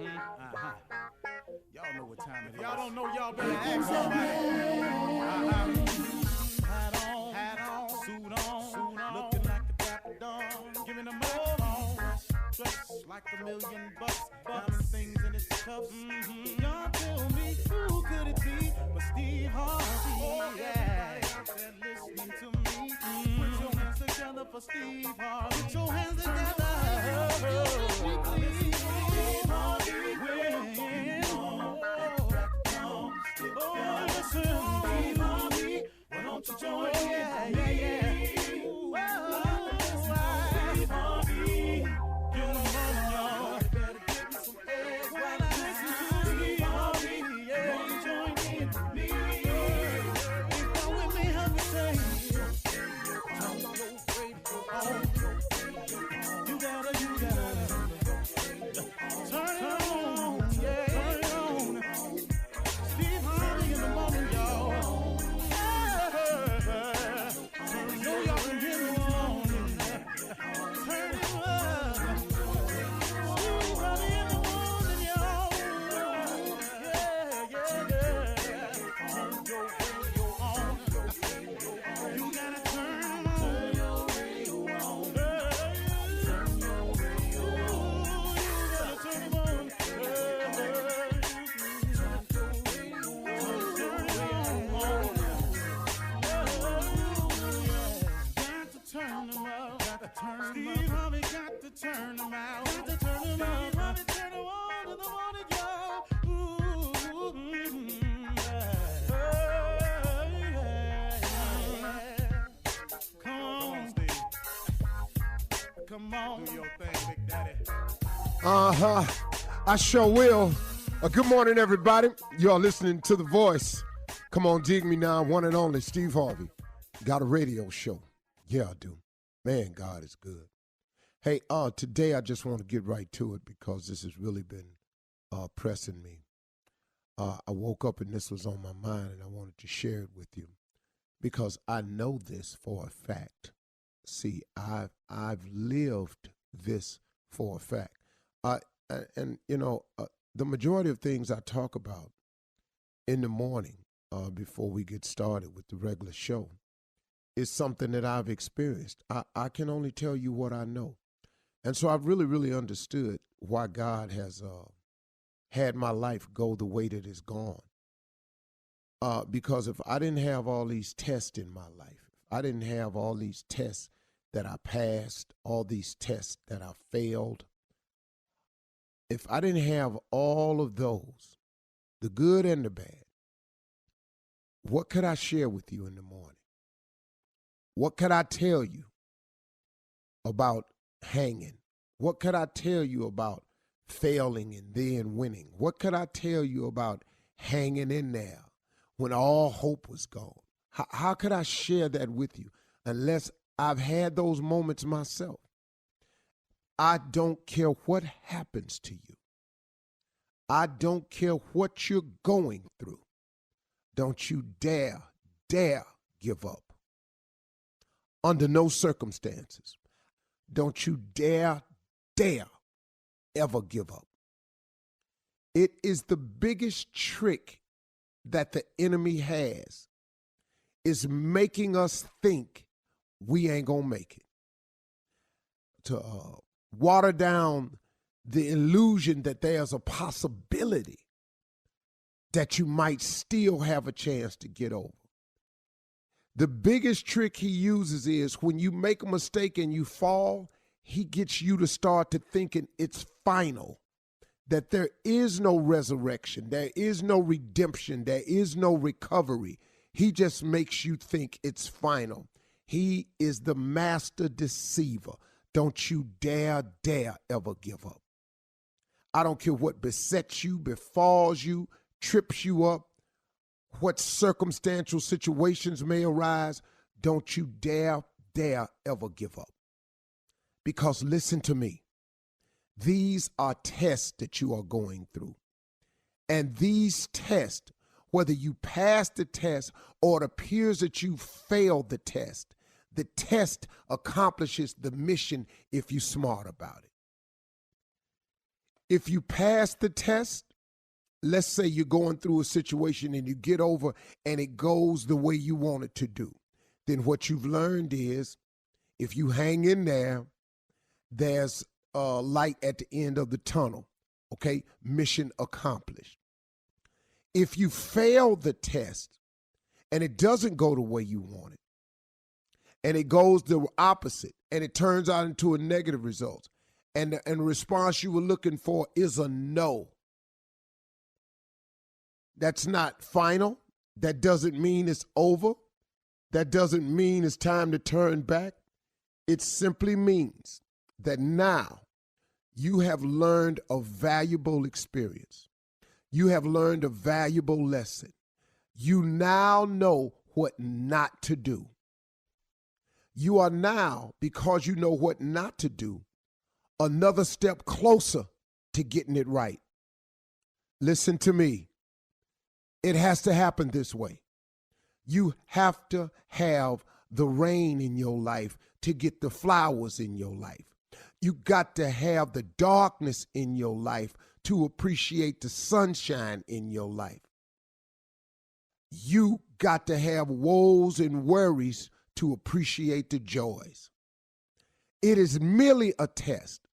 Y'all know what time it is. Y'all don't know, y'all better ask somebody. Hat on, suit on, looking like a dapper dog, giving them microphone, dressed like $1 million, diamond things in his cuffs. Y'all tell me who could it be but Steve Harvey? Oh yeah, everybody out there listening to me. Put your hands together for Steve Harvey. Put your hands together. Steve Harvey, oh, listen, Steve Harvey, why don't you join in? Yeah. Steve Harvey, get him on, y'all. Better give me some eggs while I listen to Steve Harvey. Yeah, why don't you join in with me? If you're with me, help me say, turn your radio on. You gotta turn it on, yeah. Turn it on. Steve Harvey in the morning, y'all. You know y'all can hear me on. Turn it up. Steve Harvey in the morning, y'all. Yeah. Turn your radio on. You gotta turn it on. Turn your radio on. Turn your radio on. You gotta turn it on. Steve Harvey got to turn them out. Got to turn them out. Steve Harvey turn them on in the morning, y'all. Come on, Steve. Come on. Do your thing, Big Daddy. I sure will. Good morning, everybody. Y'all listening to The Voice. Come on, dig me now. One and only Steve Harvey. Got a radio show. Yeah, I do. Man, God is good. Hey, today I just want to get right to it because this has really been pressing me. I woke up and this was on my mind and I wanted to share it with you because I know this for a fact. See, I've lived this for a fact. The majority of things I talk about in the morning before we get started with the regular show is something that I've experienced. I can only tell you what I know. And so I've really, really understood why God has had my life go the way that it's gone. Because if I didn't have all these tests in my life, if I didn't have all these tests that I passed, all these tests that I failed, if I didn't have all of those, the good and the bad, what could I share with you in the morning? What could I tell you about hanging? What could I tell you about failing and then winning? What could I tell you about hanging in there when all hope was gone? How could I share that with you unless I've had those moments myself? I don't care what happens to you. I don't care what you're going through. Don't you dare give up. Under no circumstances. Don't you dare ever give up. It is the biggest trick that the enemy has, is making us think we ain't gonna make it. To water down the illusion that there's a possibility that you might still have a chance to get over. The biggest trick he uses is when you make a mistake and you fall, he gets you to start to thinking it's final, that there is no resurrection, there is no redemption, there is no recovery. He just makes you think it's final. He is the master deceiver. Don't you dare ever give up. I don't care what besets you, befalls you, trips you up, what circumstantial situations may arise. Don't you dare ever give up. Because listen to me, these are tests that you are going through. And these tests, whether you pass the test or it appears that you failed the test accomplishes the mission if you're smart about it. If you pass the test, let's say you're going through a situation and you get over and it goes the way you want it to do, then what you've learned is if you hang in there, there's a light at the end of the tunnel, okay? Mission accomplished. If you fail the test and it doesn't go the way you want it, and it goes the opposite, and it turns out into a negative result, and the response you were looking for is a no, that's not final. That doesn't mean it's over. That doesn't mean it's time to turn back. It simply means that now you have learned a valuable experience. You have learned a valuable lesson. You now know what not to do. You are now, because you know what not to do, another step closer to getting it right. Listen to me. It has to happen this way. You have to have the rain in your life to get the flowers in your life. You got to have the darkness in your life to appreciate the sunshine in your life. You got to have woes and worries to appreciate the joys. It is merely a test.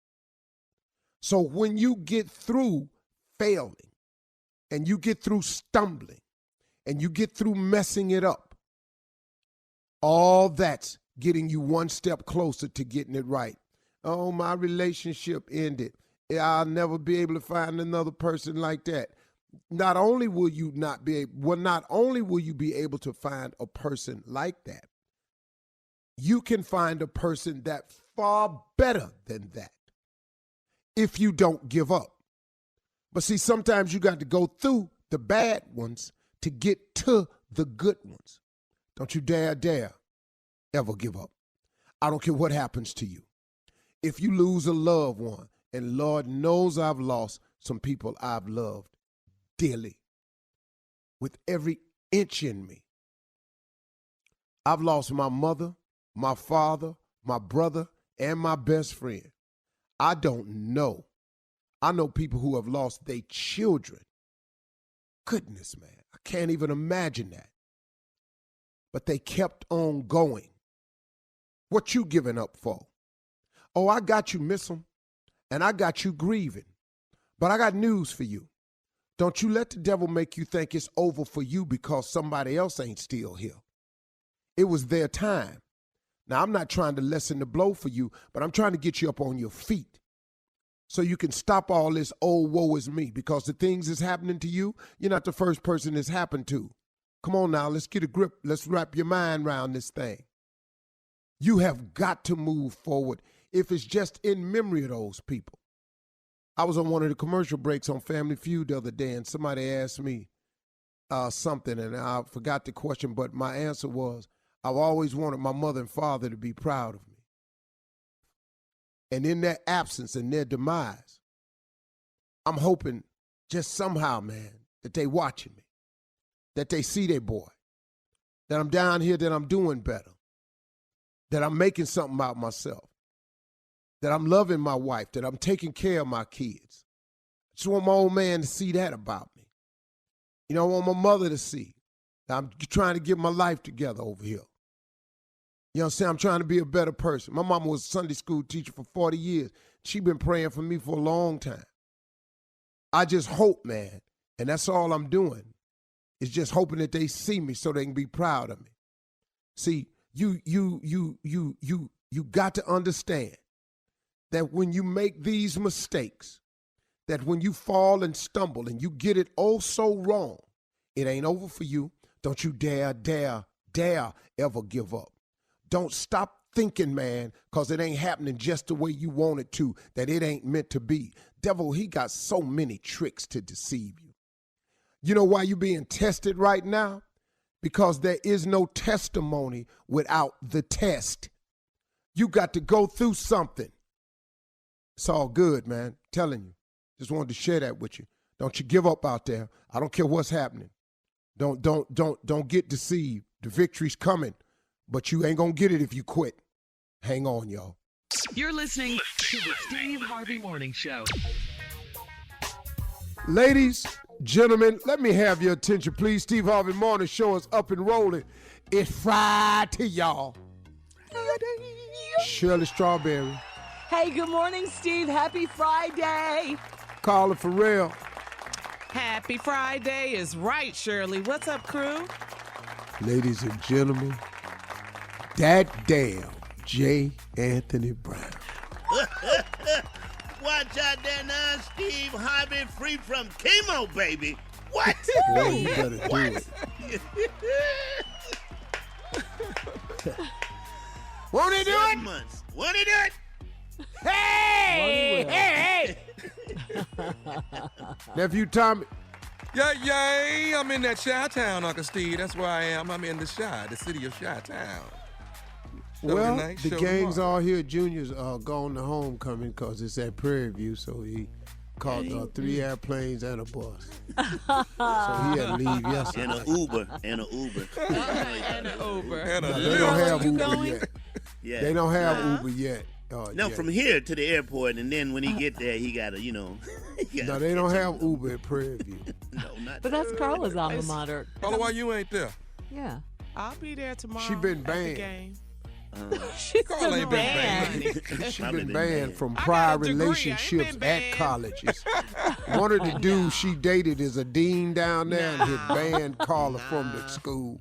So when you get through failing, and you get through stumbling, and you get through messing it up, all that's getting you one step closer to getting it right. Oh, my relationship ended. I'll never be able to find another person like that. Not only will you be able to find a person like that, you can find a person that's far better than that if you don't give up. But see, sometimes you got to go through the bad ones to get to the good ones. Don't you dare ever give up. I don't care what happens to you. If you lose a loved one, and Lord knows I've lost some people I've loved dearly with every inch in me. I've lost my mother, my father, my brother, and my best friend. I don't know. I know people who have lost their children. Goodness, man, I can't even imagine that. But they kept on going. What you giving up for? Oh, I got you, miss them, and I got you grieving. But I got news for you. Don't you let the devil make you think it's over for you because somebody else ain't still here. It was their time. Now, I'm not trying to lessen the blow for you, but I'm trying to get you up on your feet so you can stop all this, oh, woe is me, because the things that's happening to you, you're not the first person it's happened to. Come on now, let's get a grip. Let's wrap your mind around this thing. You have got to move forward if it's just in memory of those people. I was on one of the commercial breaks on Family Feud the other day, and somebody asked me something, and I forgot the question, but my answer was, I've always wanted my mother and father to be proud of me. And in their absence and their demise, I'm hoping just somehow, man, that they watching me, that they see their boy, that I'm down here, that I'm doing better, that I'm making something out of myself, that I'm loving my wife, that I'm taking care of my kids. I just want my old man to see that about me. You know, I want my mother to see that I'm trying to get my life together over here. You know what I'm saying? I'm trying to be a better person. My mama was a Sunday school teacher for 40 years. She been praying for me for a long time. I just hope, man, and that's all I'm doing, is just hoping that they see me so they can be proud of me. See, you got to understand that when you make these mistakes, that when you fall and stumble and you get it oh so wrong, it ain't over for you. Don't you dare ever give up. Don't stop thinking, man, because it ain't happening just the way you want it to, that it ain't meant to be. Devil, he got so many tricks to deceive you. You know why you're being tested right now? Because there is no testimony without the test. You got to go through something. It's all good, man. Telling you. Just wanted to share that with you. Don't you give up out there. I don't care what's happening. Don't get deceived. The victory's coming. But you ain't going to get it if you quit. Hang on, y'all. You're listening to the Steve Harvey Morning Show. Ladies, gentlemen, let me have your attention, please. Steve Harvey Morning Show is up and rolling. It's Friday, y'all. Shirley Strawberry. Hey, good morning, Steve. Happy Friday. Carla Farrell. Happy Friday is right, Shirley. What's up, crew? Ladies and gentlemen, that damn J. Anthony Brown. Watch out there now, Steve Harvey, free from chemo, baby. What? Boy, you better do it. Won't he do 7 it? months. Won't he do it? Hey! Nephew Tommy. Yeah, I'm in that Chi-Town, Uncle Steve. That's where I am. I'm in the Chi, the city of Chi-Town. Well, night, the show gangs tomorrow. all here. Junior's gone to homecoming because it's at Prairie View, so he caught 3 airplanes and a bus. So he had to leave yesterday. And an Uber. And an Uber. And No, they don't have you Uber going? yet. Yeah. They don't have Uber yet. No, yet. from here to the airport, and then when he get there, he got to, No, they don't have Uber at Prairie View. No, not But that's Carla's alma mater. Carla, why you ain't there? Yeah. I'll be there tomorrow. She been at the banned. game. She's Carla been ain't been banned. She's Probably been been banned banned. from I prior got a degree. I ain't relationships been at banned. colleges. One of the dudes she dated is a dean down there, and he banned Carla from the school.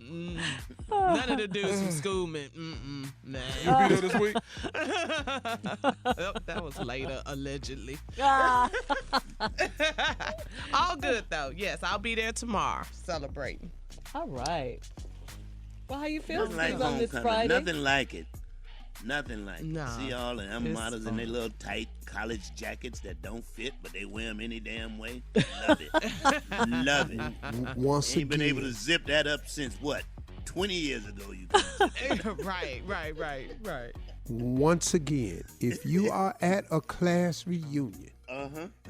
None of the dudes from school meant, nah. You be there this week? That was later, allegedly. Ah. All good, though. Yes, I'll be there tomorrow celebrating. All right. Well, how you feel, Nothing like Steve, on this homecoming. Friday? Nothing like it. Nothing like Nah, it. See all the it's models in their fun. little tight college jackets that don't fit, but they wear them any damn way. Love it. Love it. Once Ain't been able to again, zip that up since what? 20 years ago you couldn't. right. once again, if you are at a class reunion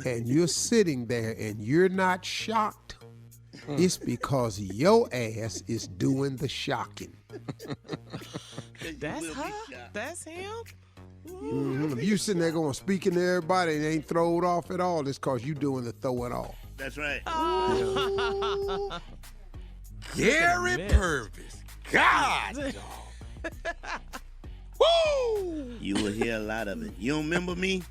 and you're sitting there and you're not shocked, it's because your ass is doing the shocking. That's her. That's him. If you sitting there going speaking to everybody and ain't throwed off at all, it's because you doing the throwing off. That's right. Gary Purvis. God, dog. Woo! You will hear a lot of it. You don't remember me?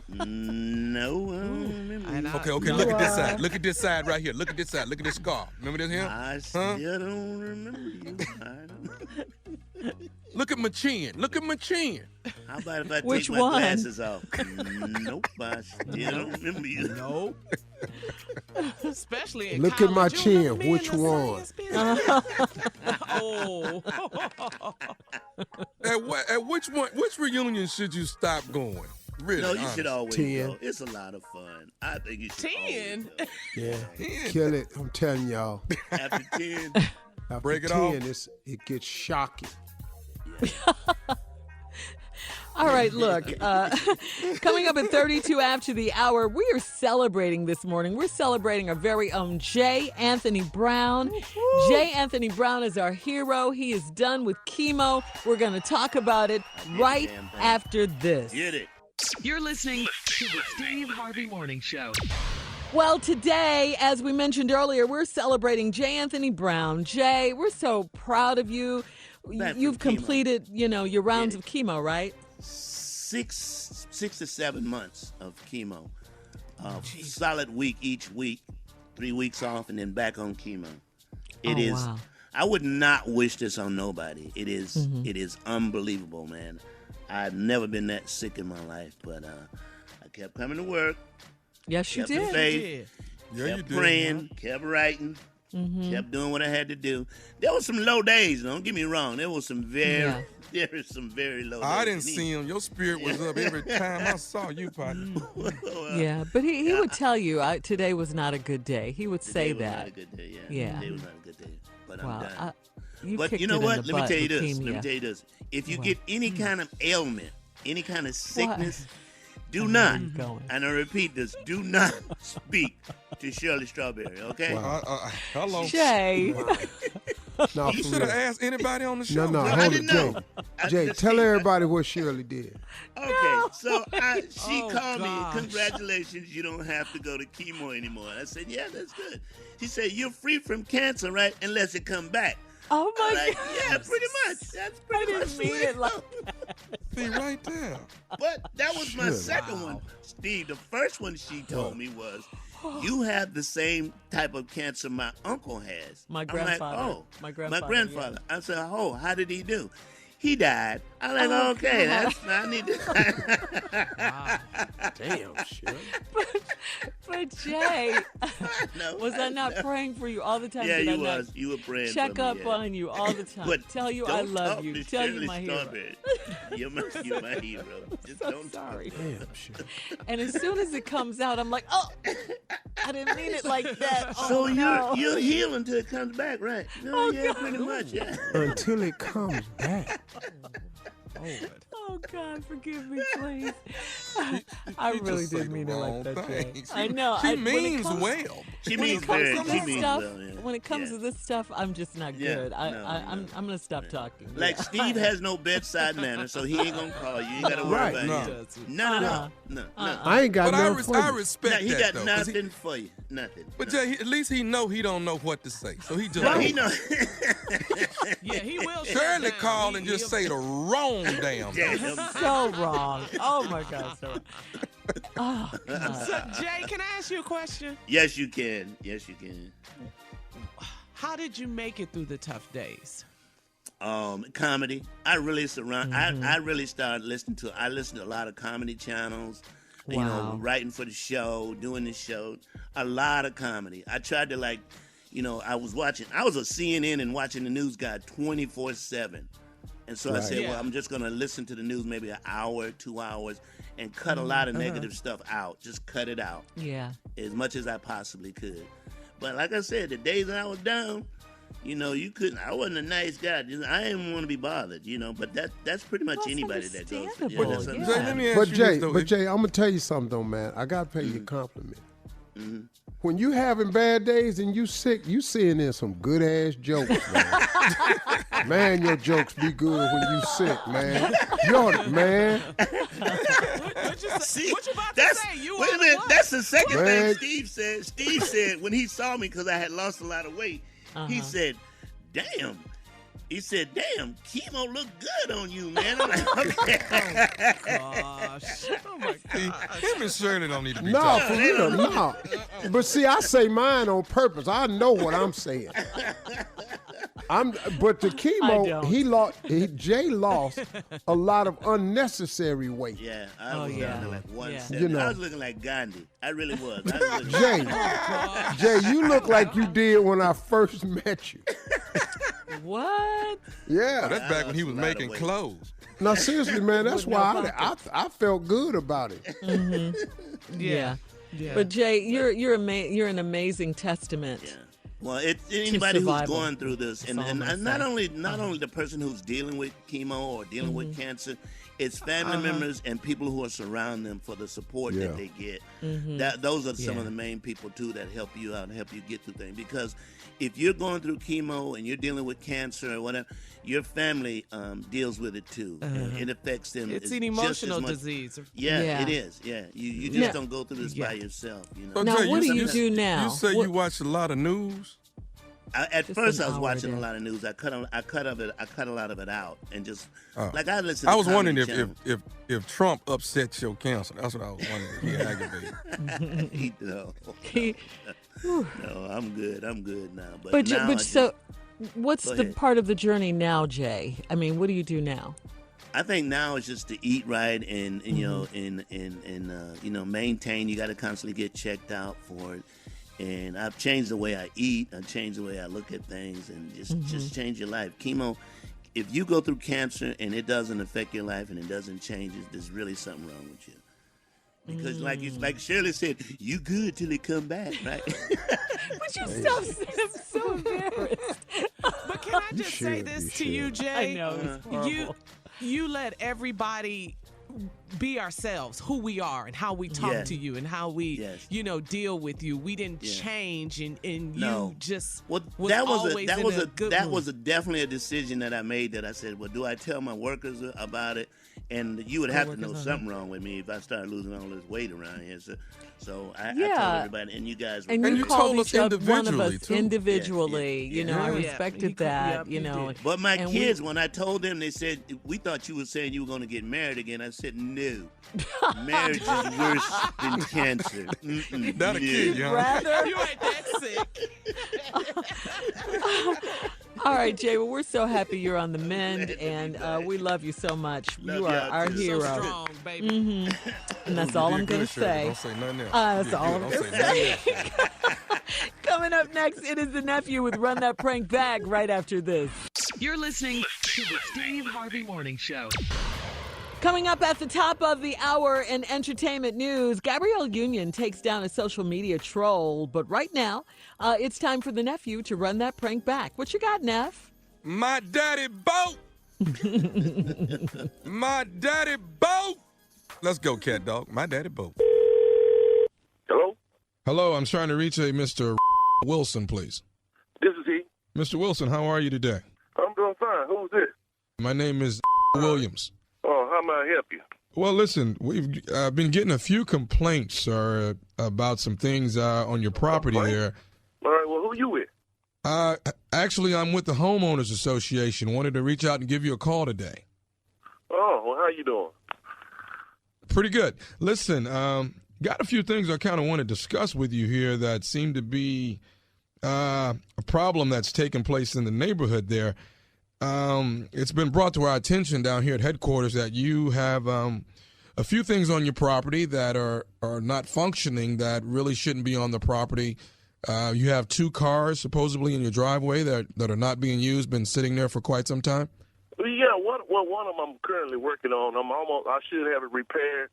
No, I don't remember you. Okay, look at this side. Look at this side right here. Look at this side. Look at this scar. Remember this here? I still don't remember you. I don't. Look at my chin. Look at my chin. How about if I Which take my one? glasses off? Nope, I still don't remember you. No. Especially in Look at my college. You remember chin. me in Which the one? science business? Oh. At which one? Which reunion should you stop going? Really? No, you honest. should always 10. go. It's a lot of fun. I think you should 10? always go. Yeah, kill it. I'm telling y'all. After 10, After Break it 10, off. it gets shocking. All right, look, coming up at 32 after the hour, we are celebrating this morning. We're celebrating our very own J. Anthony Brown. J. Anthony Brown is our hero. He is done with chemo. We're going to talk about it right damn thing. after this. get it. You're listening to the Steve Harvey Morning Show. Well, today, as we mentioned earlier, we're celebrating J. Anthony Brown. Jay, we're so proud of you. Back You've from chemo. completed, your rounds of chemo, right? 6 to 7 months of chemo. Solid week each week. 3 weeks off and then back on chemo. It is. Wow. I would not wish this on nobody. It is. It is unbelievable, man. I've never been that sick in my life, but I kept coming to work. Yes, you Kept the did. faith. Yeah, you Kept did. praying, kept writing, kept doing what I had to do. There was some low days, don't get me wrong. There was some very low days. I didn't see him. Your spirit was up every time I saw you, partner. Yeah, but he would tell you today was not a good day. He would say Today was that. not a good day, Yeah. Today was not a good day, but Wow. I'm done. You But kicked you know it in what? the Let me butt, tell you this. leukemia. Let me tell you this. If you What? get any kind of ailment, any kind of sickness, do I know not, where you're going. and I repeat this, do not speak to Shirley Strawberry, okay? Hello. Jay. No, You for should have real. asked anybody on the show. No, I hold didn't it, know. Jay. Jay, tell everybody what Shirley did. Okay. So she called me, congratulations, you don't have to go to chemo anymore. I said, yeah, that's good. She said, you're free from cancer, right? Unless it come back. Oh my God. Yeah, pretty much. That's pretty much I didn't mean it like that. See, right there. But that was my second one, Steve. The first one she told me was, you have the same type of cancer my uncle has. My grandfather. I'm like, My grandfather. My grandfather. Yeah. I said, oh, how did he do? He died. I'm like, okay, that's I need to. Wow. Damn, shit. But Jay, was I not praying for you all the time? Yeah, Did you I not was. You were praying check for me. up on you all the time. But tell you I love you. Tell you my hero. You're my hero. Just so don't sorry. Damn, shit. And as soon as it comes out, I'm like, oh, I didn't mean it like that. So no. you're healed until it comes back, right? No, yeah, pretty much, yeah. Until it comes back. Oh, God, forgive me, please. I really did mean it like that, Jay. I know. She means well. She means well. When it comes to this stuff, I'm just not good. I'm going to stop talking. Like Steve has no bedside manner, so he ain't going to call you. You ain't got to worry about him. None at all. No. I ain't got nothing for you. I respect he that, got nothing for you. Nothing. But Jay, at least he don't know what to say. So he just he know. Yeah, he will. Shirley call and just say the wrong damn thing. So wrong. Oh, my God. So wrong. Oh, God. So, Jay, can I ask you a question? Yes, you can. Yes, you can. How did you make it through the tough days? Comedy. I really I really started listening to. I listened to a lot of comedy channels. Wow. You know, writing for the show, doing the show. A lot of comedy. I tried to I was a CNN and watching the news guy 24/7. And so I said, well, I'm just going to listen to the news maybe an hour, 2 hours, and cut a lot of negative stuff out. Just cut it out. Yeah. As much as I possibly could. But like I said, the days that I was down, you couldn't. I wasn't a nice guy. I didn't want to be bothered, but that's pretty much anybody that goes through. Yeah, Jay, let me ask you Jay, I'm going to tell you something, though, man. I got to pay you a compliment. Mm-hmm. When you having bad days and you sick, you seeing in some good ass jokes, man. Man, your jokes be good when you sick, man. Man. What you about to say? Wait a minute. That's the second Man. thing Steve said. Steve said when he saw me because I had lost a lot of weight, he said, damn. He said, damn, chemo look good on you, man. I'm like, okay. Gosh. Oh, my God. Him and Shirley don't need to be No, talking. for real, no. But see, I say mine on purpose. I know what I'm saying. But the chemo, Jay lost a lot of unnecessary weight. Yeah, I was down to like 170. You know. I was looking like Gandhi. I really was. Jay, you look like you did when I first met you. What? Yeah. Oh, that's back when he was making clothes. Now, seriously, man, that's why I felt good about it. Mm-hmm. Yeah. But Jay, you're an amazing testament. Yeah. Well, it's anybody who's survival. going through this, and not only the person who's dealing with chemo or dealing with cancer, it's family members and people who are surrounding them for the support that they get. Those are some of the main people too that help you out and help you get through things. Because if you're going through chemo and you're dealing with cancer or whatever, your family deals with it too. And it affects them. It's an emotional disease. Yeah, it is. Yeah, you just don't go through this by yourself. So Now, Jay, what do you do now? You say you watch a lot of news? At first, I was watching a lot of news. I cut a lot of it out, and just like I listened. I was wondering if Trump upset your cancer. That's what I was wondering. He aggravated. No, I'm good. I'm good now. What's the part of the journey now, Jay? I mean, what do you do now? I think now it's just to eat right and maintain. You got to constantly get checked out for it. And I've changed the way I eat. I've changed the way I look at things, and just change your life. Chemo, if you go through cancer and it doesn't affect your life and it doesn't change, there's really something wrong with you. Because like Shirley said, you good till it come back, right? But you stop saying I'm so embarrassed. But can I just say this to you, Jay? I know, it's horrible. You let everybody be ourselves, who we are and how we talk to you and how we deal with you. We didn't change and you just that was definitely a decision that I made, that I said, well, do I tell my workers about it And you would have to know something wrong with me if I started losing all this weight around here. So I told everybody, and you guys were and you told us one of us too. individually. Yeah. You know, I respected that. You know, but my kids, when I told them, they said, "We thought you were saying you were going to get married again." I said, "No, marriage is worse than cancer." That'll kill you, huh? You ain't that sick. All right, Jay. Well, we're so happy you're on the mend, and we love you so much. You are our hero. So strong, baby. Mm-hmm. And that's all I'm going to say. Don't say nothing else. That's all I'm going to say. Coming up next, it is the nephew with Run That Prank Back right after this. You're listening to the Steve Harvey Morning Show. Coming up at the top of the hour in entertainment news, Gabrielle Union takes down a social media troll. But right now, it's time for the nephew to run that prank back. What you got, Neff? My daddy boat. My daddy boat. Let's go, cat dog. My daddy boat. Hello? Hello, I'm trying to reach a Mr. Wilson, please. This is he. Mr. Wilson, how are you today? I'm doing fine. Who's this? My name is Williams. Oh, how may I help you? Well, listen, we've been getting a few complaints, sir, about some things on your property there. All right, well, who you with? Actually, I'm with the Homeowners Association. Wanted to reach out and give you a call today. Oh, well, how you doing? Pretty good. Listen, got a few things I kind of want to discuss with you here that seem to be a problem that's taking place in the neighborhood there. It's been brought to our attention down here at headquarters that you have a few things on your property that are not functioning that really shouldn't be on the property. You have 2 cars supposedly in your driveway that are not being used, been sitting there for quite some time. Yeah, one of them I'm currently working on. I should have it repaired.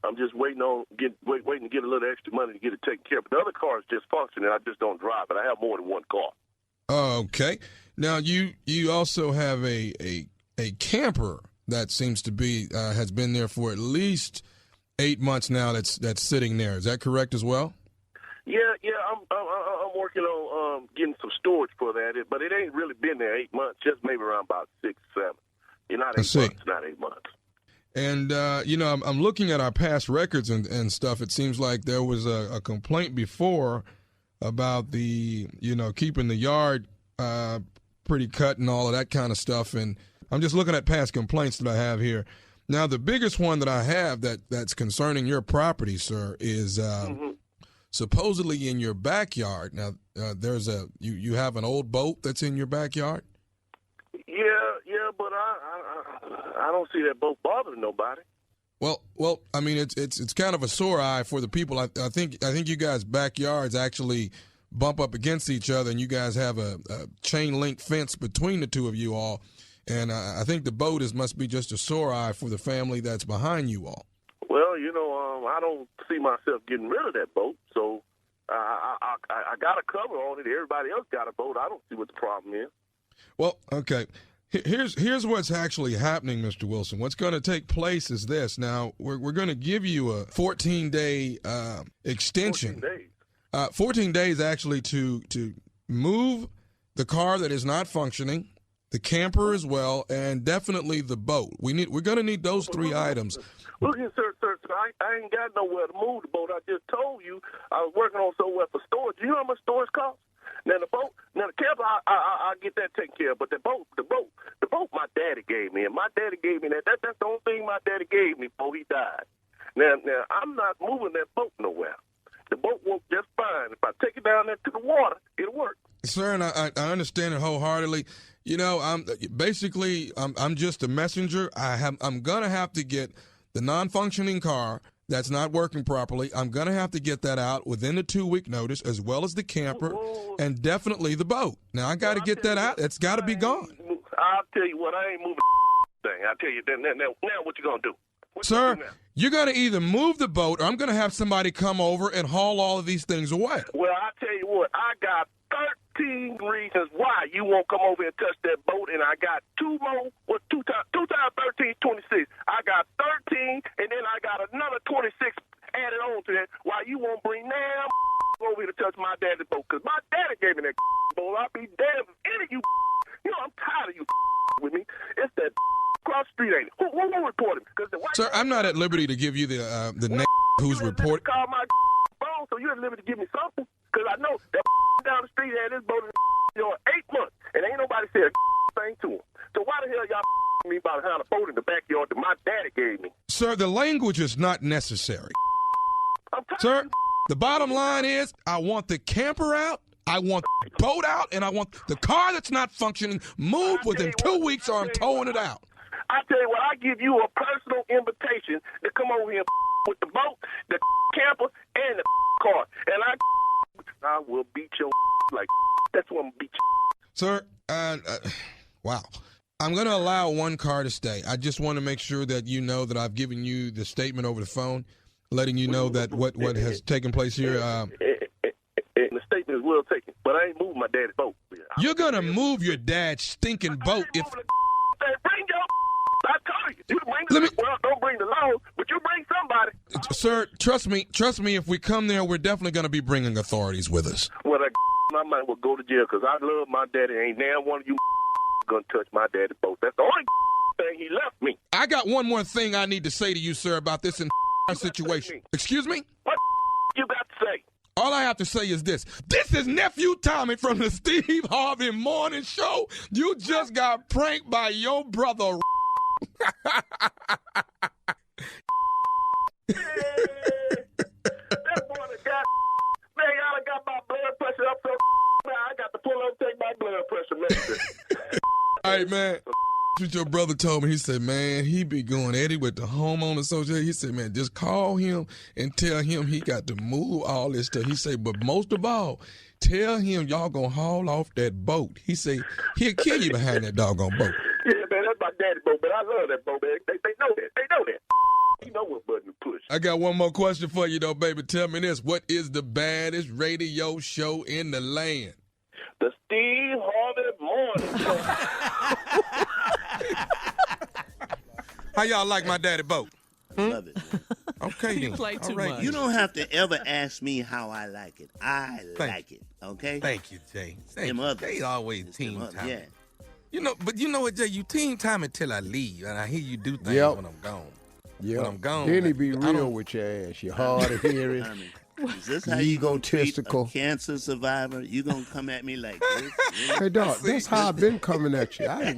I'm just waiting to get a little extra money to get it taken care of. But the other car is just functioning. I just don't drive it. I have more than one car. Okay. Now you also have a camper that seems to be has been there for at least 8 months now. That's sitting there. Is that correct as well? Yeah. I'm working on getting some storage for that. But it ain't really been there 8 months. Just maybe around about 6, 7. Not 8 months. Not 8 months. And I'm looking at our past records and stuff. It seems like there was a complaint before about the keeping the yard pretty cut and all of that kind of stuff. And I'm just looking at past complaints that I have here. Now, the biggest one that I have that's concerning your property, sir, is supposedly in your backyard. Now, you have an old boat that's in your backyard? Yeah, but I don't see that boat bothering nobody. Well, I mean, it's kind of a sore eye for the people. I think you guys' backyards actually bump up against each other, and you guys have a chain link fence between the two of you all. And I think the boat must be just a sore eye for the family that's behind you all. Well, I don't see myself getting rid of that boat, so I got a cover on it. Everybody else got a boat. I don't see what the problem is. Well, okay. Here's what's actually happening, Mr. Wilson. What's going to take place is this. Now, we're going to give you a 14-day extension. 14 days. 14 days actually to move the car that is not functioning, the camper as well, and definitely the boat. We're going to need those 3 items. Look here, sir, I ain't got nowhere to move the boat. I just told you I was working on somewhere for storage. You know how much storage costs? Now the camper, I get that taken care of. But the boat, my daddy gave me, and my daddy gave me that. That's the only thing my daddy gave me before he died. Now I'm not moving that boat nowhere. The boat works just fine. If I take it down there to the water, it'll work. Sir, and I understand it wholeheartedly. I'm just a messenger. I'm gonna have to get the non-functioning car that's not working properly. I'm gonna have to get that out within the 2-week notice, as well as the camper and definitely the boat. Now I got to get that out. It's got to be gone. I'll tell you what, I ain't moving thing. I'll tell you that. Now what you gonna do? Sir, you're going to either move the boat or I'm going to have somebody come over and haul all of these things away. Well, I tell you what, I got 13 reasons why you won't come over and touch that boat, and I got 2 more. What, 2 times 13 is 26. I got 13, and then I got another 26 added on to that why you won't bring damn over here to touch my daddy's boat, because my daddy gave me that boat. I'll be damned if any of you, I'm tired of you with me. It's that cross street, ain't it? Who reported me? Sir, I'm not at liberty to give you the name who's reported. Call my phone, so you're at liberty to give me something. Because I know that down the street had this boat in 8 months, and ain't nobody said a thing to him. So why the hell y'all me about how the boat in the backyard that my daddy gave me? Sir, the language is not necessary. Sir, the bottom line is I want the camper out, I want the boat out, and I want the car that's not functioning moved within 2 weeks or I'm towing it out. I tell you what, I give you a personal invitation to come over here with the boat, the camper, and the car. And I will beat your like that's what I'm going to beat you. Sir, wow. I'm going to allow one car to stay. I just want to make sure that you know that I've given you the statement over the phone, letting you know that what has taken place here. The statement is well taken, but I ain't moving my daddy's boat. You're going to move your dad's stinking boat if... Bring your I told you. You bring well, don't bring the law, but you bring somebody. Sir, trust me, if we come there, we're definitely going to be bringing authorities with us. Well, I might well go to jail because I love my daddy. Ain't now one of you gonna touch my daddy's boat. That's the only thing he left me. I got one more thing I need to say to you, sir, about this situation. Excuse me? What you got to say? All I have to say is this. This is Nephew Tommy from the Steve Harvey Morning Show. You just got pranked by your brother. That boy that got man, I got my blood pressure up so I got to pull up and take my blood pressure medicine. All right, man. What your brother told me, he said, man, he be going at it with the homeowner association. He said, man, just call him and tell him he got to move all this stuff. He said, but most of all, tell him y'all gonna haul off that boat. He said, he'll kill you behind that doggone boat. Yeah, man, that's my daddy's boat, but I love that boat, man. They know that. They know that. You know what button to push. I got one more question for you, though, baby. Tell me this. What is the baddest radio show in the land? The Steve Harvey Morning Show. How y'all like my daddy boat? Love it. Okay, You then. play too much. You don't have to ever ask me how I like it. I like it. Okay? Thank you, Jay. They always team time. Yeah. But you know what, Jay? You team time until I leave, and I hear you do things when I'm gone. Yeah. When I'm gone. Then he be real with your ass. You're hard of hearing. I mean, is this how you gonna treat a Egotistical. cancer survivor? You gonna come at me like this? Really? Hey, dog, that's how I've been coming at you. I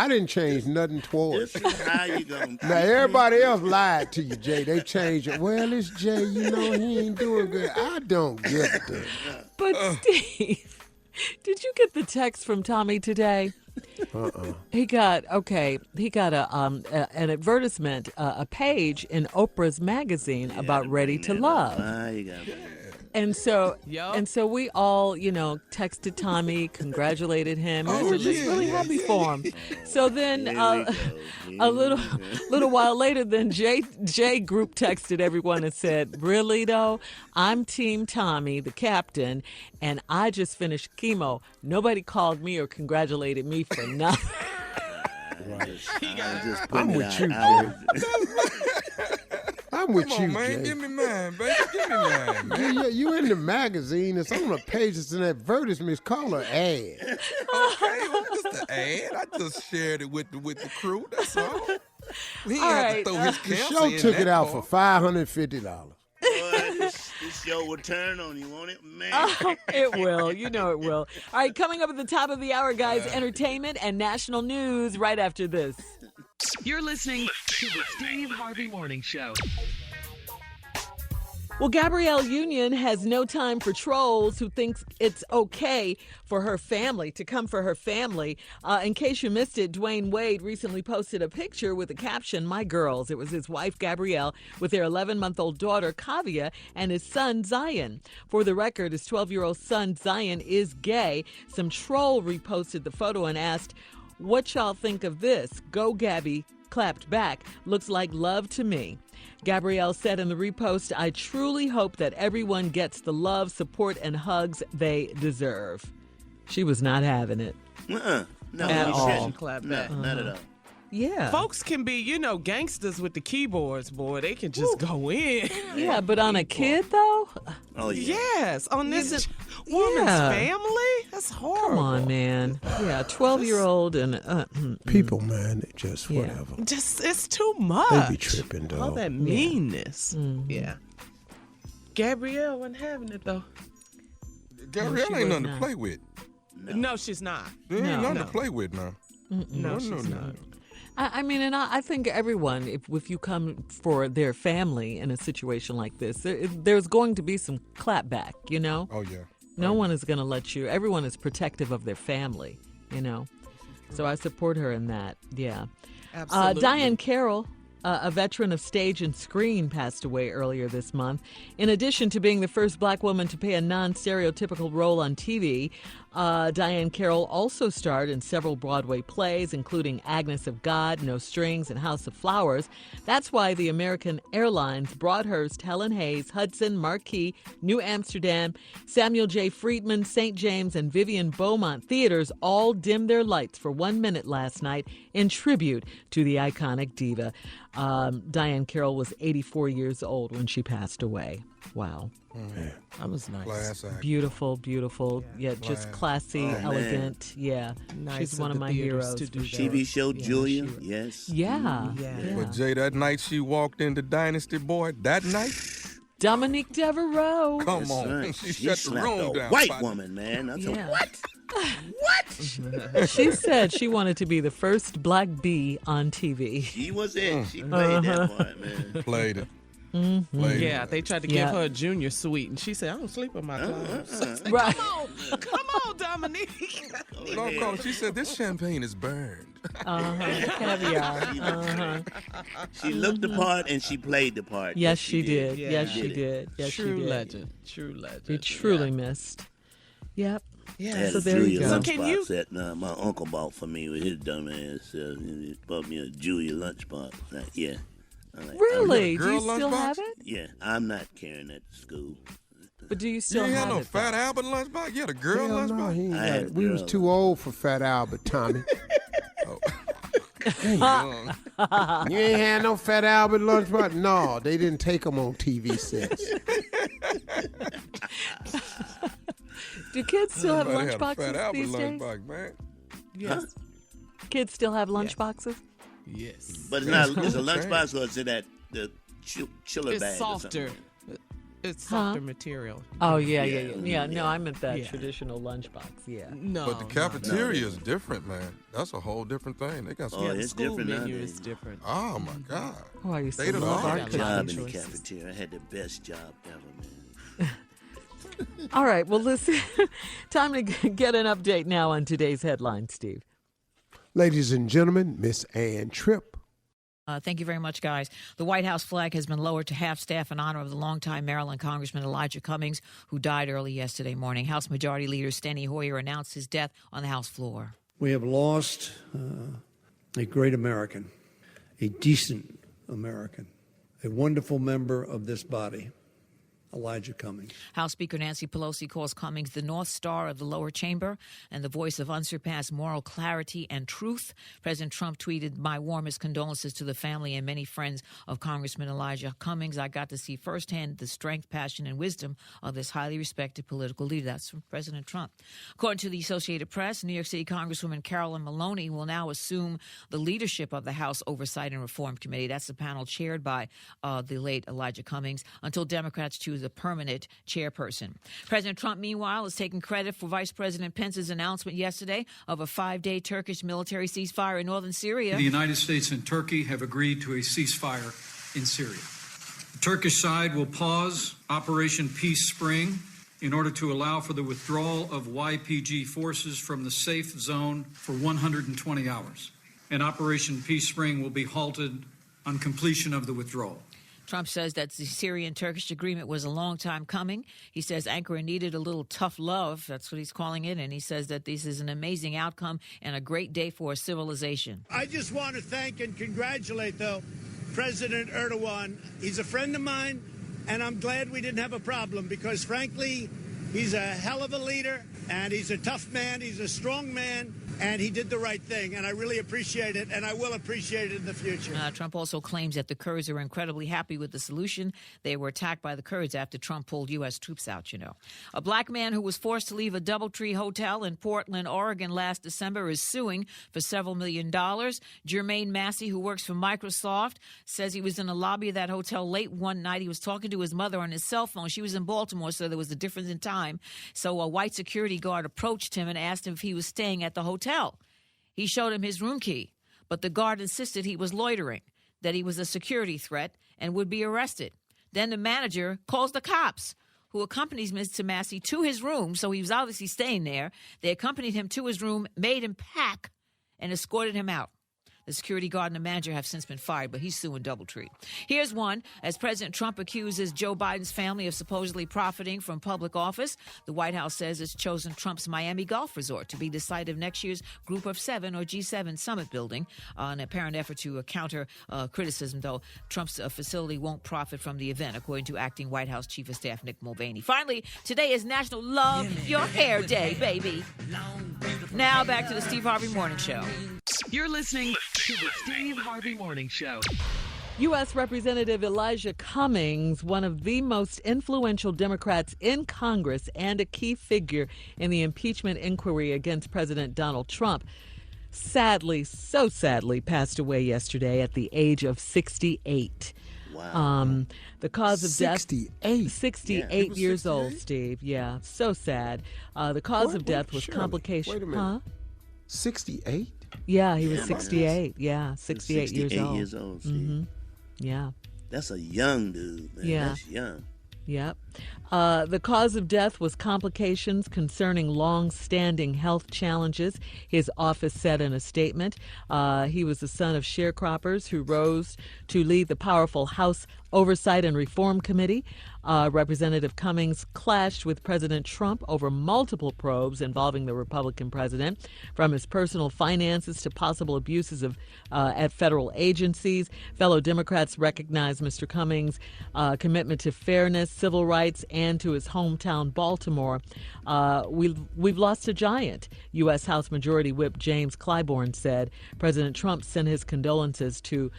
didn't change nothing towards This you. is how you gonna Now, everybody else lied to you, Jay. They changed it. Well, it's Jay. You know, he ain't doing good. I don't get that. But Steve, did you get the text from Tommy today? He got an advertisement, a page in Oprah's magazine about Ready to Love. You got it. And so we all, texted Tommy, congratulated him. We were just really happy for him. So then a little while later, then Jay group texted everyone and said, really though, I'm Team Tommy, the captain, and I just finished chemo. Nobody called me or congratulated me for nothing. I'm with you, Jay. I'm with Come on, you, man. Jay. Give me mine, baby. Give me mine, man. Yeah, you in the magazine. It's on the page. It's an advertisement. It's called an ad. Okay, well, just an ad. I just shared it with the crew. That's all. He ain't have to throw his The cancer show in took that it out part. for $550. Boy, this show will turn on you, won't it, man? It will. You know it will. All right, coming up at the top of the hour, guys, entertainment and national news right after this. You're listening to the Steve Harvey Morning Show. Well, Gabrielle Union has no time for trolls who thinks it's okay for her family to come for her family. In case you missed it, Dwayne Wade recently posted a picture with the caption, "My girls." It was his wife, Gabrielle, with their 11-month-old daughter, Kavia, and his son, Zion. For the record, his 12-year-old son, Zion, is gay. Some troll reposted the photo and asked, "What y'all think of this?" Go Gabby clapped back. "Looks like love to me." Gabrielle said in the repost, "I truly hope that everyone gets the love, support, and hugs they deserve." She was not having it. No, At you all. shouldn't. Clap No, back. not at all. Yeah. Folks can be, gangsters with the keyboards, boy. They can just go in. Yeah, but on a kid, though? Oh, yeah. Yes, on this woman's family. That's horrible. Come on, man. Yeah, 12-year-old and people, man, they just whatever. It's too much. They be tripping, dog. All that meanness. Yeah. Gabrielle wasn't having it though. Gabrielle ain't nothing to play with. No, she's not. There ain't nothing to play with now. No, she's not. I mean, and I think everyone, if you come for their family in a situation like this, there's going to be some clapback, you know? Oh, yeah. No one is going to let you. Everyone is protective of their family, you know? So I support her in that, yeah. Absolutely. Diahann Carroll, a veteran of stage and screen, passed away earlier this month. In addition to being the first black woman to play a non-stereotypical role on TV, Diahann Carroll also starred in several Broadway plays, including Agnes of God, No Strings, and House of Flowers. That's why the American Airlines, Broadhurst, Helen Hayes, Hudson, Marquis, New Amsterdam, Samuel J. Friedman, St. James, and Vivian Beaumont theaters all dimmed their lights for 1 minute last night in tribute to the iconic diva. Diahann Carroll was 84 years old when she passed away. Wow. That was nice. Beautiful, yet just classy, elegant. Yeah. Nice. She's one of my heroes. TV show Julia, yes. Yeah. But Jay, that night she walked into Dynasty Boy, that night? Dominique Devereaux. Come on. Right. She shut the room down. White woman, man. I said, what? What? She said she wanted to be the first black bee on TV. She was it. She played that part, man. Played it. Yeah, they tried to give her a junior suite, and she said, "I don't sleep in my clothes." Right. Come on, Dominique. No, she said this champagne is burned. Caviar. She looked the part and she played the part. Yes, she did. Yeah. Yes, she did. Yes, True she did. legend. True legend. Be truly missed. Yep. Yeah, so there you go. So can you? That my uncle bought for me with his dumb ass. He bought me a Julia lunchbox. Yeah. Really? Do you still have it? Yeah, I'm not carrying that to school. But do you still you have no it? Fat Albert lunchbox? You had a girl lunchbox? No, we was too old for Fat Albert, Tommy. You ain't had no Fat Albert lunchbox? No, they didn't take them on TV sets. Do kids still have Fat lunchboxes Albert these days? lunchbox, man. Yes. Kids still have lunchboxes? Yes. But it's not. It's a lunchbox, or is it that the chiller bag? It's softer. It's softer material. Oh, yeah. No, I meant that traditional lunchbox, yeah. No. But the cafeteria is different, man. That's a whole different thing. They got some. it's school different menu nowadays. is different. Oh my God. Oh, I used They to done love all our I had a job in the choices. cafeteria. I had the best job ever, man. All right, well, listen, time to get an update now on today's headlines, Steve. Ladies and gentlemen, Miss Ann Tripp. Thank you very much, guys. The White House flag has been lowered to half-staff in honor of the longtime Maryland Congressman Elijah Cummings, who died early yesterday morning. House Majority Leader Steny Hoyer announced his death on the House floor. We have lost a great American, a decent American, a wonderful member of this body, Elijah Cummings. House Speaker Nancy Pelosi calls Cummings the North Star of the lower chamber and the voice of unsurpassed moral clarity and truth. President Trump tweeted, "My warmest condolences to the family and many friends of Congressman Elijah Cummings. I got to see firsthand the strength, passion, and wisdom of this highly respected political leader." That's from President Trump. According to the Associated Press, New York City Congresswoman Carolyn Maloney will now assume the leadership of the House Oversight and Reform Committee. That's the panel chaired by the late Elijah Cummings until Democrats choose a permanent chairperson. President Trump, meanwhile, is taking credit for Vice President Pence's announcement yesterday of a 5-day Turkish military ceasefire in northern Syria. The United States and Turkey have agreed to a ceasefire in Syria. The Turkish side will pause Operation Peace Spring in order to allow for the withdrawal of YPG forces from the safe zone for 120 hours. And Operation Peace Spring will be halted on completion of the withdrawal. Trump says that the Syrian-Turkish agreement was a long time coming. He says Ankara needed a little tough love. That's what he's calling it. And he says that this is an amazing outcome and a great day for civilization. I just want to thank and congratulate, though, President Erdogan. He's a friend of mine, and I'm glad we didn't have a problem because, frankly, he's a hell of a leader, and he's a tough man. He's a strong man, and he did the right thing, and I really appreciate it, and I will appreciate it in the future. Trump also claims that the Kurds are incredibly happy with the solution. They were attacked by the Kurds after Trump pulled U.S. troops out, you know. A black man who was forced to leave a DoubleTree hotel in Portland, Oregon last December is suing for several $1 million. Jermaine Massey, who works for Microsoft, says he was in the lobby of that hotel late one night. He was talking to his mother on his cell phone. She was in Baltimore, so there was a difference in time. So a white security guard approached him and asked him if he was staying at the hotel. He showed him his room key, but the guard insisted he was loitering, that he was a security threat and would be arrested. Then the manager calls the cops, who accompanies Mr. Massey to his room, so he was obviously staying there. They accompanied him to his room, made him pack, and escorted him out. The security guard and the manager have since been fired, but he's suing DoubleTree. Here's one. As President Trump accuses Joe Biden's family of supposedly profiting from public office, the White House says it's chosen Trump's Miami Golf Resort to be the site of next year's Group of Seven or G7 summit building. An apparent effort to counter criticism, though Trump's facility won't profit from the event, according to acting White House Chief of Staff Nick Mulvaney. Finally, today is National Love Your Hair Day, baby. Now back to the Steve Harvey Morning Show. You're listening to the Steve Harvey Morning Show. U.S. Representative Elijah Cummings, one of the most influential Democrats in Congress and a key figure in the impeachment inquiry against President Donald Trump, sadly, so sadly, passed away yesterday at the age of 68. Wow. The cause of death, 68 years old, Steve. Yeah, so sad. The cause of death was complication. Wait a minute. 68? Yeah, he was 68. Yeah, 68 years old. 68 years old, Steve. Mm-hmm. Yeah. That's a young dude, man. Yeah. That's young. Yep. The cause of death was complications concerning long-standing health challenges, his office said in a statement. He was the son of sharecroppers who rose to lead the powerful House Oversight and Reform Committee. Representative Cummings clashed with President Trump over multiple probes involving the Republican president, from his personal finances to possible abuses at federal agencies. Fellow Democrats recognized Mr. Cummings' commitment to fairness, civil rights, and to his hometown, Baltimore. We've lost a giant, U.S. House Majority Whip James Clyburn said. President Trump sent his condolences to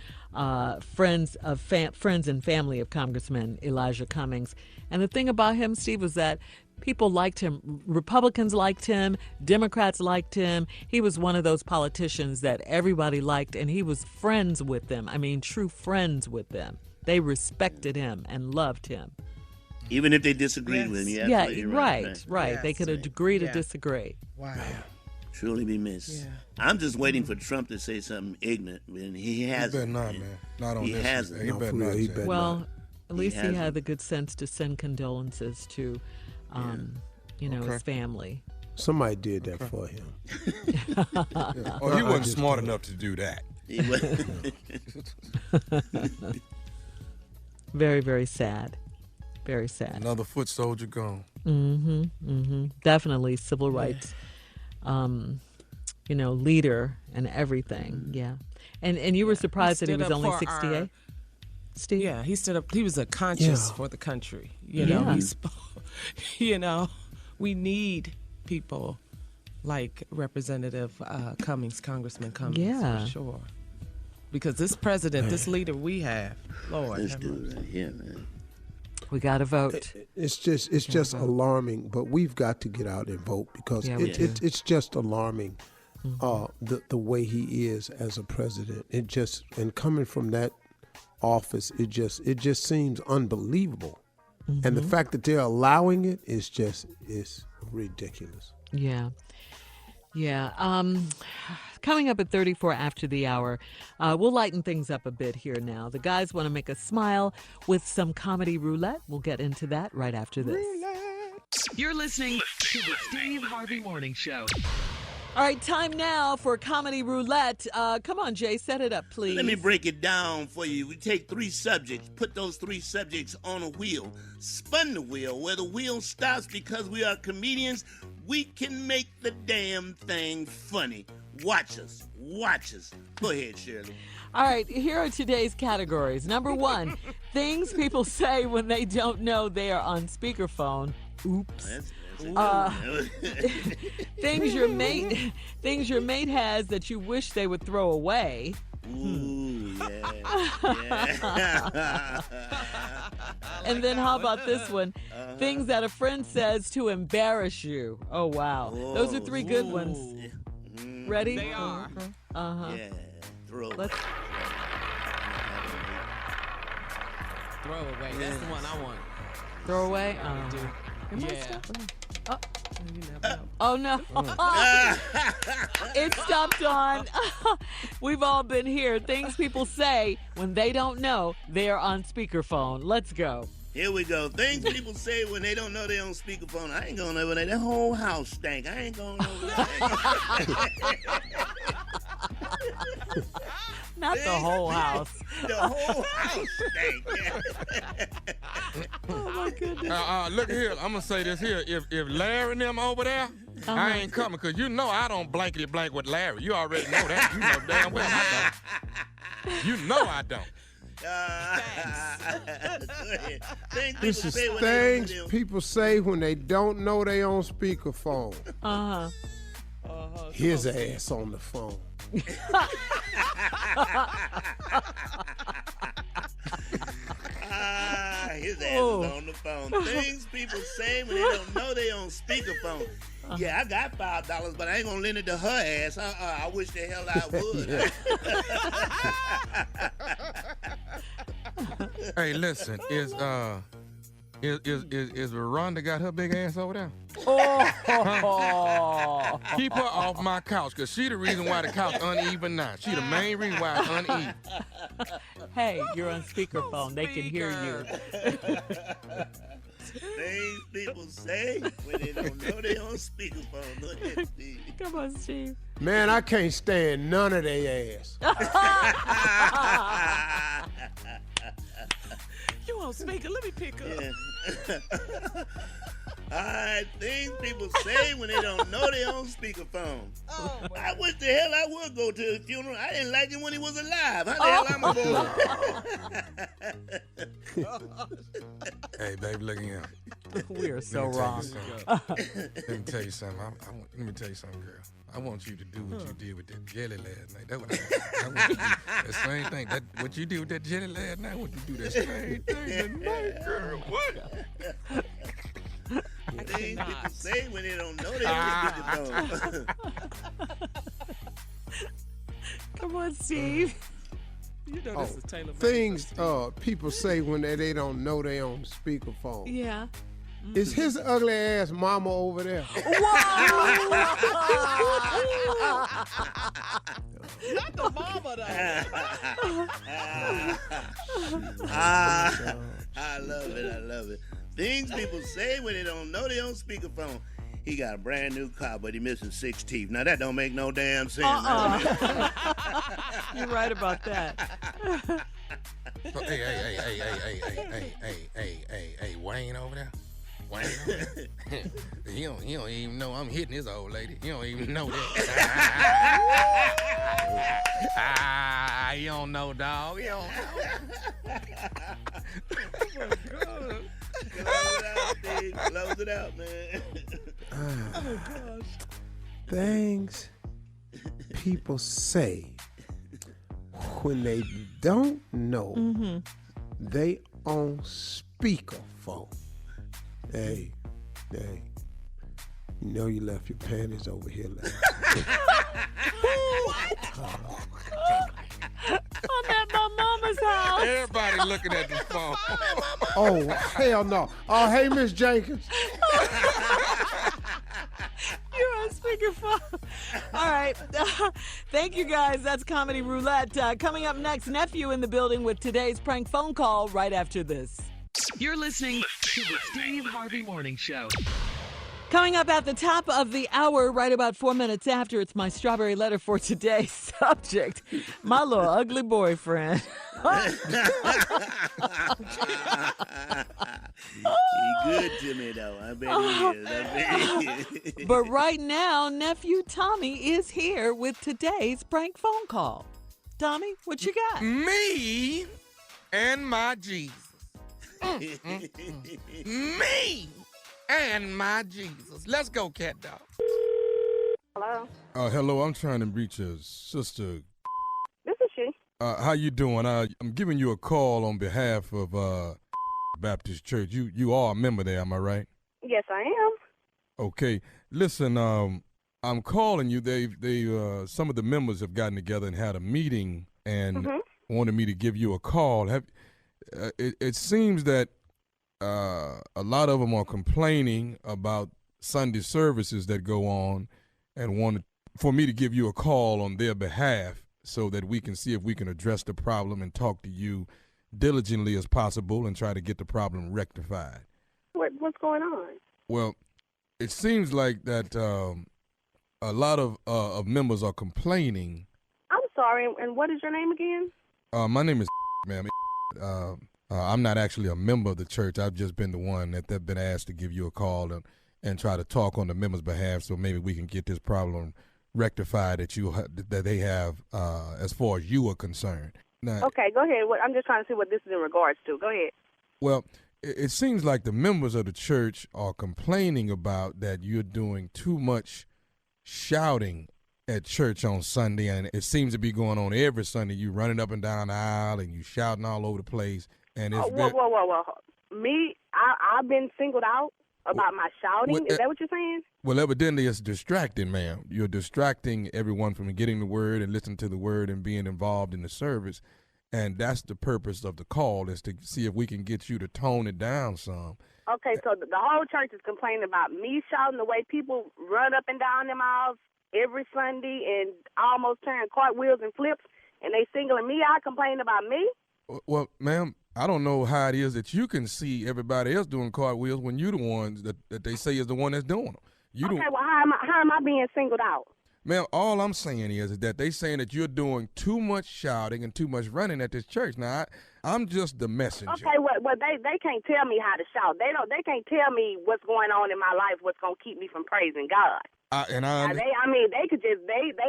friends and family of Congressman Elijah Cummings. And the thing about him, Steve, was that people liked him. Republicans liked him. Democrats liked him. He was one of those politicians that everybody liked, and he was friends with them. I mean, true friends with them. They respected him and loved him. Even if they disagreed with him. Yeah, right. Yes, they could agree to disagree. Wow. Truly be missed. Yeah. I'm just waiting for Trump to say something ignorant, and he hasn't. He better not, man. Not on he this. Hasn't. He better not. He better Well, not. at least he had the good sense to send condolences to, his family. Somebody did that for him. Yeah. Oh, he wasn't smart enough to do that. Very, very sad. Very sad. Another foot soldier gone. Definitely civil rights, leader and everything. Yeah. And you were surprised that he was only 68? Steve? Yeah, he stood up. He was a conscience for the country. You know, he spoke, we need people like Representative Cummings, Congressman Cummings, for sure. Because this president, this leader we have, Lord. This dude right here, man. We got to vote. It's just alarming, but we've got to get out and vote because it's just alarming the way he is as a president. And coming from that office, it just seems unbelievable. Mm-hmm. And the fact that they're allowing it is ridiculous. Yeah. Coming up at 34 after the hour, we'll lighten things up a bit here now. The guys want to make us smile with some comedy roulette. We'll get into that right after this. You're listening to the Steve Harvey Morning Show. All right, time now for comedy roulette. Come on, Jay, set it up, please. Let me break it down for you. We take 3 subjects, put those 3 subjects on a wheel, spin the wheel. Where the wheel stops, because we are comedians, we can make the damn thing funny. Watch us. Go ahead, Shirley. All right, here are today's categories. Number 1, things people say when they don't know they are on speakerphone. Oops. That's Things your mate has that you wish they would throw away. Ooh, yeah. And then how about this one? Things that a friend says to embarrass you. Oh, wow. Those are 3 good ones. Ready? They are. Yeah. Throw away. Throw away. That's the one I want. Throw away? Yeah. Oh, no. It stopped on. We've all been here. Things people say when they don't know they're on speakerphone. Let's go. Here we go. Things people say when they don't know they're on speakerphone. I ain't going over there. That whole house stank. I ain't going over there. Not the whole house. The whole house stank. Oh, my goodness. Look here. I'm going to say this here. If Larry and them over there, I ain't coming because you know I don't blankety blank with Larry. You already know that. You know damn well I don't. You know I don't. This is things people say when they don't know they on speakerphone. His ass on the phone. His ass is on the phone. Things people say when they don't know they on speakerphone. Yeah, I got $5, but I ain't gonna lend it to her ass. I wish the hell I would. Hey, listen, is Rhonda got her big ass over there? Oh. Keep her off my couch, because she the reason why the couch uneven now. She the main reason why it's uneven. Hey, you're on speakerphone. They can hear you. Things people say when they don't know they on speakerphone. Look at Steve. Come on, Steve. Man, I can't stand none of their ass. You on speaker? Let me pick up. Yeah. All right, things people say when they don't know they on speakerphone. I wish the hell I would go to his funeral. I didn't like him when he was alive. How the hell I'm going? Hey, baby, look at him. We are so wrong. Let me tell you something. Let me tell you something, girl. I want you to do what you did with that jelly last night. That's what I want you to do. The same thing. What you did with that jelly last night, I want you to do that same thing tonight, girl. What? Things people say when they don't know they on speakerphone. Come on, Steve. You know this is Taylor. Things people say when they don't know they on speakerphone. Yeah. Is his ugly ass mama over there? Not the mama, though. I love it. Things people say when they don't know they on speakerphone. He got a brand new car, but he missing 6 teeth. Now that don't make no damn sense. You're right about that. Hey, Wayne over there. Wayne over there. He don't even know I'm hitting his old lady. He don't even know that. You don't know, dog. You don't know. Oh, my God. Close it out, man. Oh, gosh. Things people say when they don't know they on speakerphone. Hey, you know you left your panties over here last night. I'm at my mama's house. Everybody looking at the phone. Oh, hell no. Oh, hey, Miss Jenkins. You're on speakerphone. All right. Thank you, guys. That's Comedy Roulette. Coming up next, Nephew in the building with today's prank phone call right after this. You're listening to the Steve Harvey Morning Show. Coming up at the top of the hour, right about 4 minutes after, it's my strawberry letter for today's subject. My little ugly boyfriend. He good to me, though. I bet he is. But right now, Nephew Tommy is here with today's prank phone call. Tommy, what you got? Me and my Jesus. Me and my Jesus. Let's go, cat dog. Hello? Hello, I'm trying to reach a sister. This is she. How you doing? I'm giving you a call on behalf of Baptist Church. You are a member there, am I right? Yes, I am. Okay. Listen, I'm calling you. They some of the members have gotten together and had a meeting and wanted me to give you a call. It seems that a lot of them are complaining about Sunday services that go on and wanted for me to give you a call on their behalf so that we can see if we can address the problem and talk to you diligently as possible and try to get the problem rectified. What's going on? Well, it seems like that a lot of members are complaining. I'm sorry, and what is your name again? My name is ma'am. I'm not actually a member of the church. I've just been the one that's been asked to give you a call and try to talk on the members' behalf so maybe we can get this problem rectified that they have as far as you are concerned. Now, okay, go ahead. I'm just trying to see what this is in regards to. Go ahead. Well, it seems like the members of the church are complaining about that you're doing too much shouting at church on Sunday, and it seems to be going on every Sunday. You running up and down the aisle and you shouting all over the place. And it's whoa. Me, I've been singled out about my shouting. Is that what you're saying? Well, evidently it's distracting, ma'am. You're distracting everyone from getting the word and listening to the word and being involved in the service. And that's the purpose of the call, is to see if we can get you to tone it down some. Okay, so the whole church is complaining about me shouting the way people run up and down them aisles every Sunday and almost turn cartwheels and flips, and they singling me out, complaining about me? Well, ma'am, I don't know how it is that you can see everybody else doing cartwheels when you're the ones that they say is the one that's doing them. Well, how am I being singled out? Ma'am, all I'm saying is that they saying that you're doing too much shouting and too much running at this church. Now, I'm just the messenger. Okay, well, they can't tell me how to shout. They can't tell me what's going on in my life, what's gonna keep me from praising God. They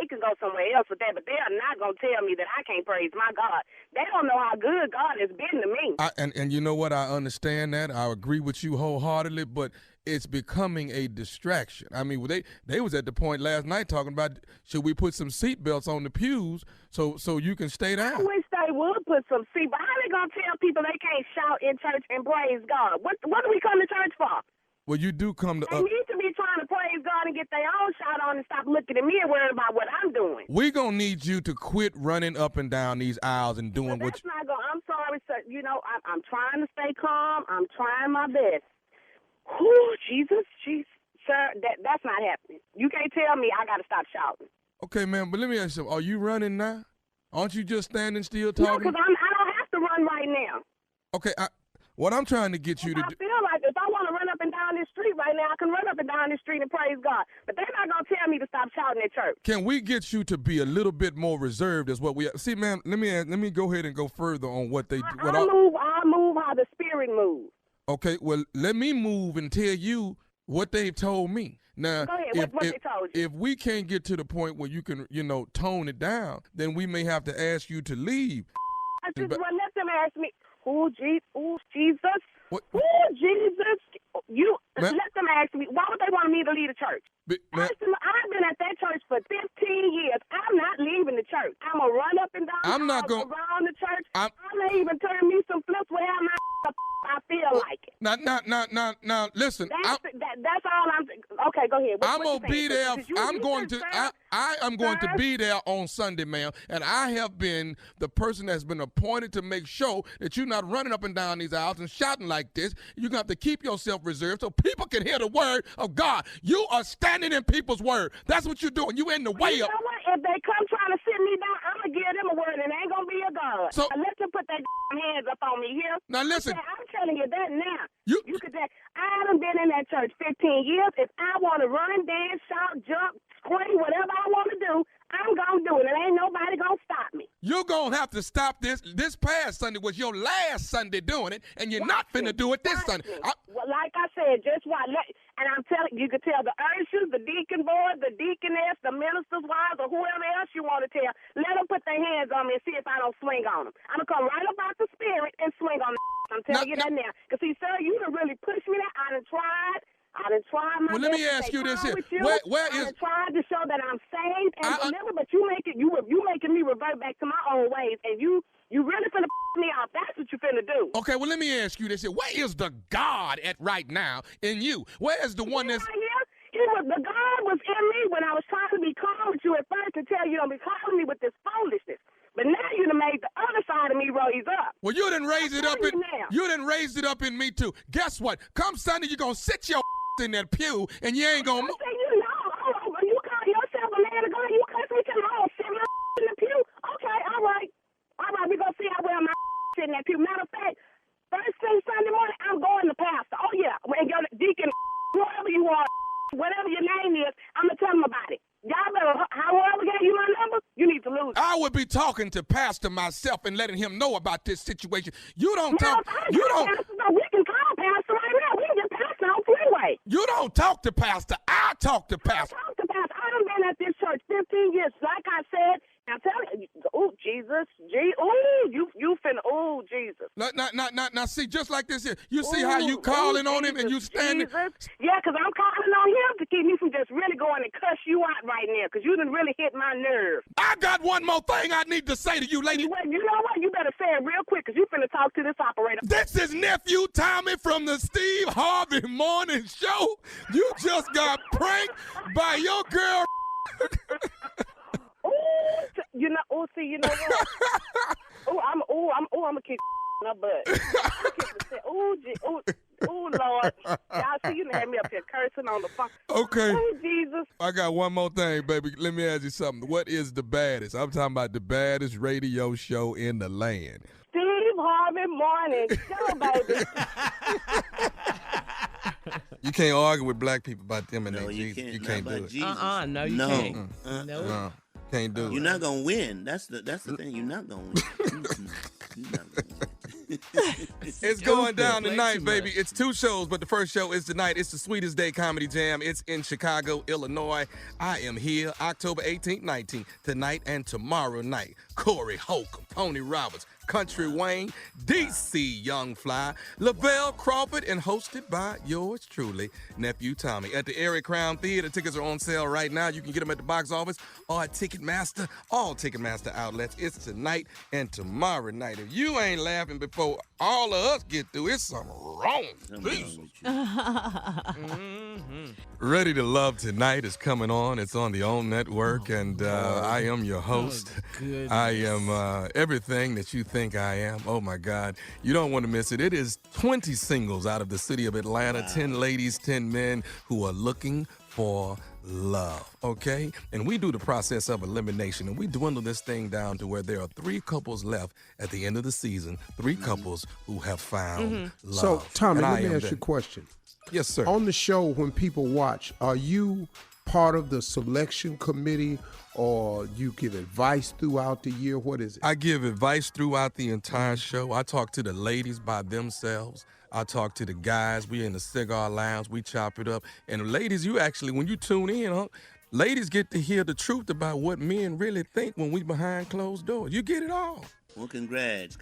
can go somewhere else with that, but they are not gonna tell me that I can't praise my God. They don't know how good God has been to me. And you know what? I understand that. I agree with you wholeheartedly, but it's becoming a distraction. I mean, they was at the point last night talking about, should we put some seatbelts on the pews so you can stay down? I wish they would put some seat, but how they gonna tell people they can't shout in church and praise God? What do we come to church for? Well, you do come to. They need to be trying to praise God and get their own shout on and stop looking at me and worrying about what I'm doing. We're going to need you to quit running up and down these aisles and doing what you... I'm sorry, sir. You know, I'm trying to stay calm. I'm trying my best. Whew, Jesus, sir, that's not happening. You can't tell me I got to stop shouting. Okay, ma'am, but let me ask you, are you running now? Aren't you just standing still talking? No, because I don't have to run right now. Okay, what I'm trying to get you to do... I feel like if I want to run up and down this street right now, I can run up and down this street and praise God. But they're not going to tell me to stop shouting at church. Can we get you to be a little bit more reserved as what we... See, ma'am, let me go ahead and go further on what they... I move how the Spirit moves. Okay, well, let me move and tell you what they've told me. Now, go ahead, what they told you. If we can't get to the point where you can, tone it down, then we may have to ask you to leave. Let them ask me, Jesus? What? Jesus? Let them ask me, why would they want me to leave the church? I've been at that church for 15 years. I'm not leaving the church. I'm going to run up and down around the church. I may even turn me some flips wherever I feel like it. Now, listen. That's all I'm... Okay, go ahead. I'm going to be there. I am going to be there on Sunday, ma'am, and I have been the person that's been appointed to make sure that you're not running up and down these aisles and shouting like this. You're going to have to keep yourself reserved so people can hear the word of God. You are standing in people's word. That's what you're doing. You in the way of... You know what? If they come trying to sit me down, I'm going to give them a word, and it ain't going to be a God. So let them put their hands up on me here. Now, listen. I'm telling you that now. You could say, I haven't been in that church 15 years. If I want to run, dance, shout, jump, scream, whatever I want to do, I'm going to do it. And ain't nobody going to stop me. You're going to have to stop this. This past Sunday was your last Sunday doing it, and you're not finna do it this Sunday. Well, like I said, just watch. And I'm telling you, can tell the ushers, the deacon board, the deaconess, the minister's wives, or whoever else you want to tell, let them put their hands on me and see if I don't swing on them. I'm going to come right up out the Spirit and swing on them. I'm telling you that now. Because, see, sir, you done really pushed me there. I done tried. I I done tried my Well, let me best to ask stay you this calm here. with you. Where I is... done tried to show that I'm saved and delivered, but you making me revert back to my own ways, and you really finna me off. That's what you finna do. Okay, well, let me ask you this here. Where is the God at right now in you? Where is the one that's... Right here? The God was in me when I was trying to be calm with you at first to tell you don't be calling me with this foolishness. But now you done made the other side of me raise up. Well, you done raised it up in... You done raised it up in me, too. Guess what? Come Sunday, you're going to sit your in that pew, and you ain't going to... You call yourself a man of God, you cuss me to my own, sit your in the pew. Okay, all right. All right, we're going to see how well my in that pew. Matter of fact, first thing Sunday morning, I'm going to pastor. Oh, yeah. And your deacon, whoever you are, whatever your name is, I'm going to tell them about it. Y'all better, however gave you my number, you need to lose it. I would be talking to Pastor myself and letting him know about this situation. You don't talk... You don't... We can call Pastor right now. We can get Pastor on freeway. You don't talk to Pastor. I talk to Pastor. I talk to Pastor. I done been at this church 15 years. Like I said, I'm telling you, oh, Jesus. You finna, oh, Jesus. Now, see, just like this here. You see how you calling on him and you standing... Yeah, because I'm calling on him to keep me from just really going and cuss you out right now, because you done really hit my nerve. I got one more thing I need to say to you, lady. Well, you know what? You better say it real quick, because you finna talk to this operator. This is Nephew Tommy from the Steve Harvey Morning Show. You just got pranked by your girl. You know what? I'm gonna kick in her butt. Oh, Lord. Y'all see, you had me up here cursing on the phone. Okay. Oh, Jesus. I got one more thing, baby. Let me ask you something. What is the baddest? I'm talking about the baddest radio show in the land. Steve Harvey Morning Show, baby. You can't argue with black people about them and their Jesus. You can't do it. No, you can't. No. Can't do it. You're not gonna win. That's the thing. You're not gonna win. You're not gonna win. It's going down tonight, baby. It's 2 shows, but the first show is tonight. It's the Sweetest Day Comedy Jam. It's in Chicago, Illinois. I am here October 18th, 19th, tonight and tomorrow night. Corey Holcomb, Tony Roberts, Country Wayne, DC Young Fly, Lavelle Crawford, and hosted by yours truly, Nephew Tommy. At the Erie Crown Theater, tickets are on sale right now. You can get them at the box office or at Ticketmaster, all Ticketmaster outlets. It's tonight and tomorrow night. If you ain't laughing before all of us get through, it's something wrong. Ready to Love Tonight is coming on. It's on the OWN Network, and I am your host. I am everything that you think I am. Oh, my God. You don't want to miss it. It is 20 singles out of the city of Atlanta, 10 ladies, 10 men who are looking for love, okay? And we do the process of elimination, and we dwindle this thing down to where there are 3 couples left at the end of the season, 3 couples who have found love. So, Tommy, let me ask you a question. Yes, sir. On the show, when people watch, are you part of the selection committee, or you give advice throughout the year? What is it? I give advice throughout the entire show. I talk to the ladies by themselves. I talk to the guys. We in the cigar lounge. We chop it up. And ladies, you actually, when you tune in, ladies get to hear the truth about what men really think when we behind closed doors. You get it all. Well, congrats.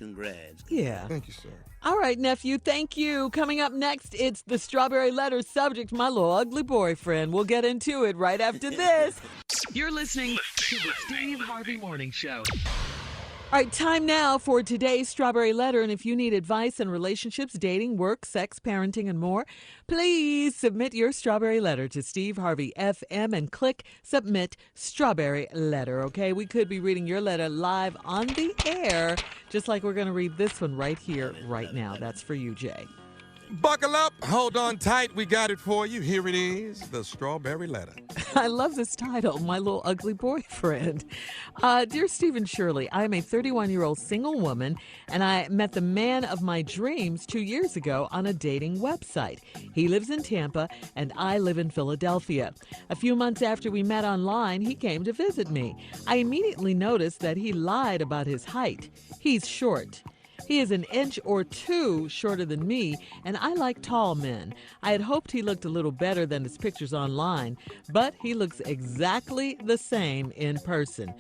Yeah. Thank you, sir. All right, nephew, thank you. Coming up next, it's the Strawberry Letter subject, my little ugly boyfriend. We'll get into it right after this. You're listening to the Steve Harvey Morning Show. All right, time now for today's Strawberry Letter. And if you need advice on relationships, dating, work, sex, parenting, and more, please submit your Strawberry Letter to Steve Harvey FM and click Submit Strawberry Letter, okay? We could be reading your letter live on the air, just like we're going to read this one right here, right now. That's for you, Jay. Buckle up. Hold on tight. We got it for you. Here it is, the Strawberry Letter. I love this title, My Little Ugly Boyfriend. Dear Steve and Shirley, I am a 31-year-old single woman, and I met the man of my dreams 2 years ago on a dating website. He lives in Tampa, and I live in Philadelphia. A few months after we met online, he came to visit me. I immediately noticed that he lied about his height. He's short. He is an inch or 2 shorter than me, and I like tall men. I had hoped he looked a little better than his pictures online, but he looks exactly the same in person.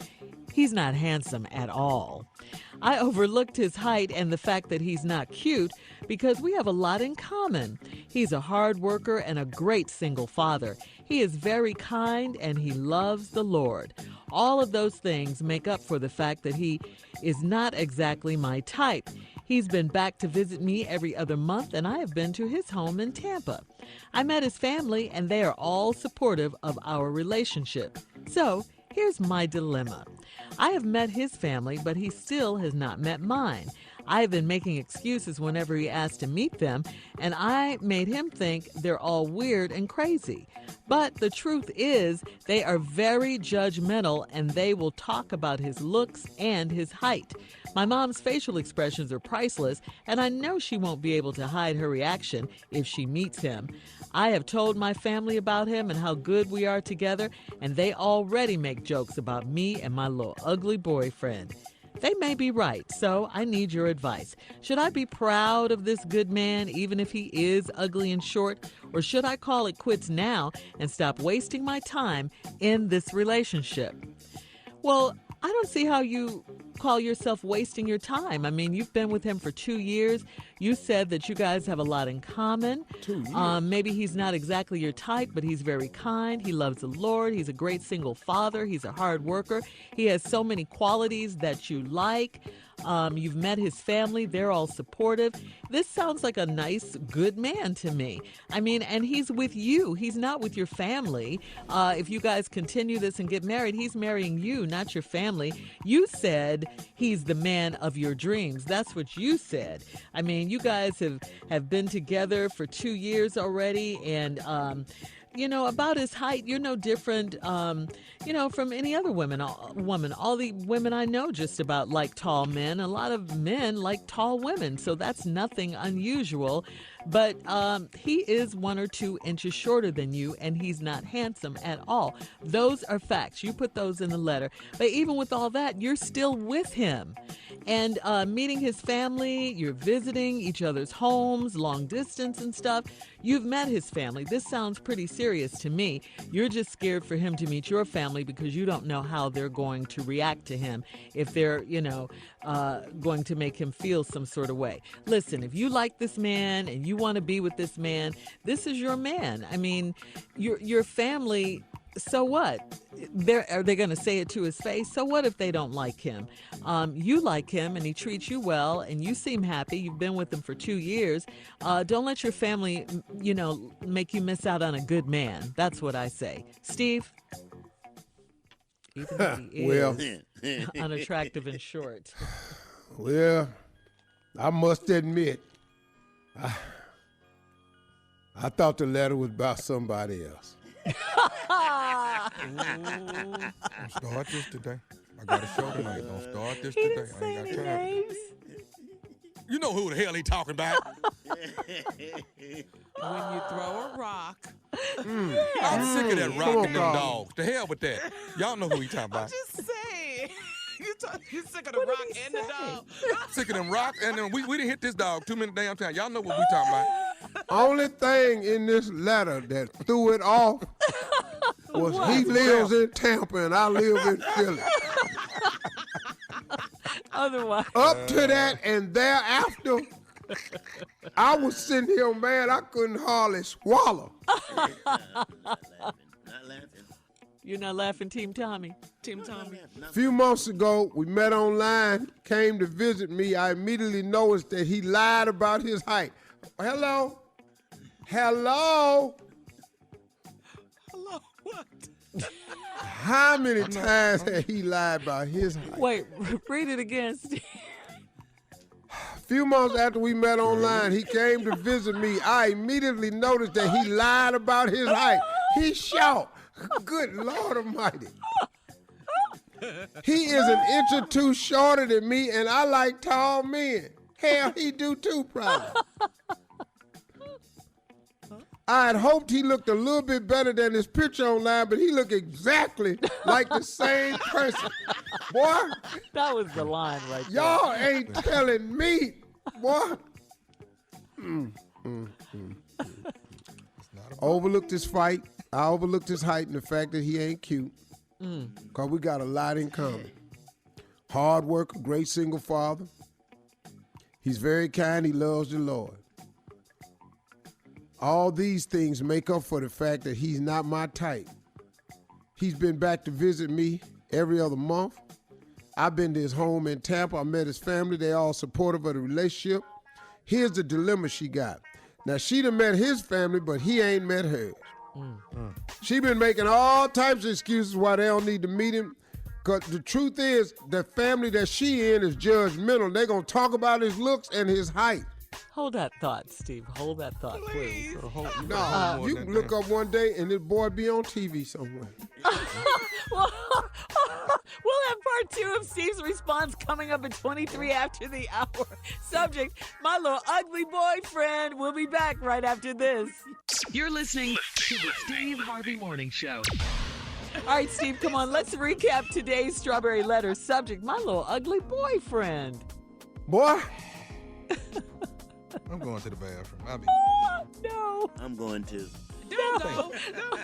he's not handsome at all. I overlooked his height and the fact that he's not cute because we have a lot in common. He's a hard worker and a great single father. He is very kind and he loves the Lord. All of those things make up for the fact that he is not exactly my type. He's been back to visit me every other month, and I have been to his home in Tampa. I met his family, and they are all supportive of our relationship. So, here's my dilemma. I have met his family, but he still has not met mine. I have been making excuses whenever he asked to meet them, and I made him think they're all weird and crazy. But the truth is, they are very judgmental, and they will talk about his looks and his height. My mom's facial expressions are priceless, and I know she won't be able to hide her reaction if she meets him. I have told my family about him and how good we are together, and they already make jokes about me and my little ugly boyfriend. They may be right, so I need your advice. Should I be proud of this good man, even if he is ugly and short, or should I call it quits now and stop wasting my time in this relationship? Well, I don't see how you call yourself wasting your time. I mean, you've been with him for 2 years. You said that you guys have a lot in common. 2 years. Maybe he's not exactly your type, but he's very kind. He loves the Lord. He's a great single father. He's a hard worker. He has so many qualities that you like. You've met his family. They're all supportive. This sounds like a nice, good man to me. I mean, and he's with you. He's not with your family. If you guys continue this and get married, he's marrying you, not your family. You said he's the man of your dreams. That's what you said. I mean, you guys have been together for 2 years already, and about his height, you're no different, from any other woman. All the women I know just about like tall men. A lot of men like tall women, so that's nothing unusual. But he is 1 or 2 inches shorter than you, and he's not handsome at all. Those are facts. You put those in the letter. But even with all that, you're still with him. And meeting his family, you're visiting each other's homes, long distance and stuff. You've met his family. This sounds pretty serious to me. You're just scared for him to meet your family because you don't know how they're going to react to him, if they're, going to make him feel some sort of way. Listen, if you like this man and you want to be with this man, this is your man. I mean, your family, so what? Are they going to say it to his face? So what if they don't like him? You like him and he treats you well and you seem happy. You've been with him for 2 years. Don't let your family, make you miss out on a good man. That's what I say. Steve? Even though he is unattractive and short. Well, I must admit, I thought the letter was about somebody else. Don't start this today. I got a show tonight. Don't start this He today. didn't say I ain't any got time. names. You know who the hell he talking about. When you throw a rock. I'm sick of that rock and them dogs. The hell with that. Y'all know who he talking about. Just say. You're sick of the rock and the dog. Sick of them rocks, and then we didn't hit this dog too many damn times. Y'all know what we talking about. Only thing in this letter that threw it off was he lives in Tampa and I live in Philly. Otherwise. Up to that and thereafter, I was sitting here, man, I couldn't hardly swallow. Not laughing. You're not laughing, Team Tommy? Team Tommy. A few months ago, we met online, came to visit me. I immediately noticed that he lied about his height. Hello? Hello what? How many times had he lied about his height? Wait, read it again, Steve. A few months after we met online, he came to visit me. I immediately noticed that he lied about his height. He's short. Good Lord Almighty. He is an inch or two shorter than me, and I like tall men. Hell, he do too, probably. I had hoped he looked a little bit better than his picture online, but he looked exactly like the same person. Boy. That was the line right there. Y'all ain't telling me, boy. Overlooked his fight. I overlooked his height and the fact that he ain't cute. Because we got a lot in common. hard worker, great single father. He's very kind. He loves the Lord. All these things make up for the fact that he's not my type. He's been back to visit me every other month. I've been to his home in Tampa. I met his family. They all supportive of the relationship. Here's the dilemma she got. Now, she done met his family, but he ain't met hers. She been making all types of excuses why they don't need to meet him. Because the truth is, the family that she in is judgmental. They're going to talk about his looks and his height. Hold that thought, Steve. Hold that thought, please. No, you can look up one day and this boy be on TV somewhere. We'll have part 2 of Steve's response coming up at 23 after the hour. Subject, my little ugly boyfriend. We'll be back right after this. You're listening to the Steve Harvey Morning Show. All right, Steve, come on. Let's recap today's Strawberry Letter. Subject, my little ugly boyfriend. Boy. I'm going to the bathroom. No. I'm going to. No.